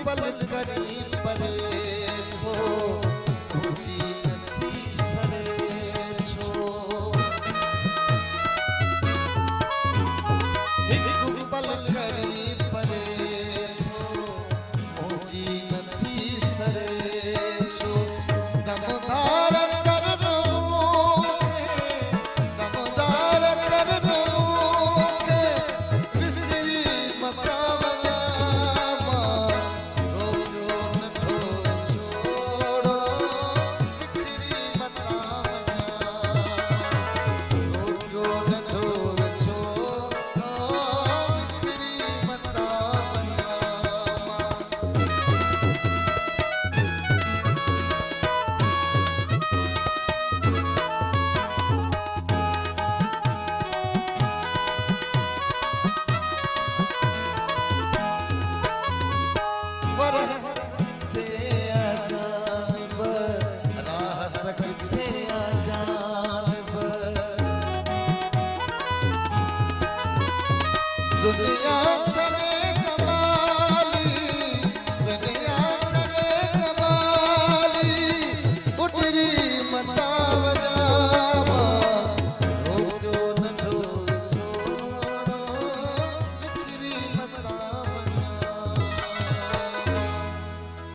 पल करी परे थो तुझी नथी सरे छो हिकु पल करी परे थो तुझी नथी सरे छो दमदार करनो के विसरी मता दुनिया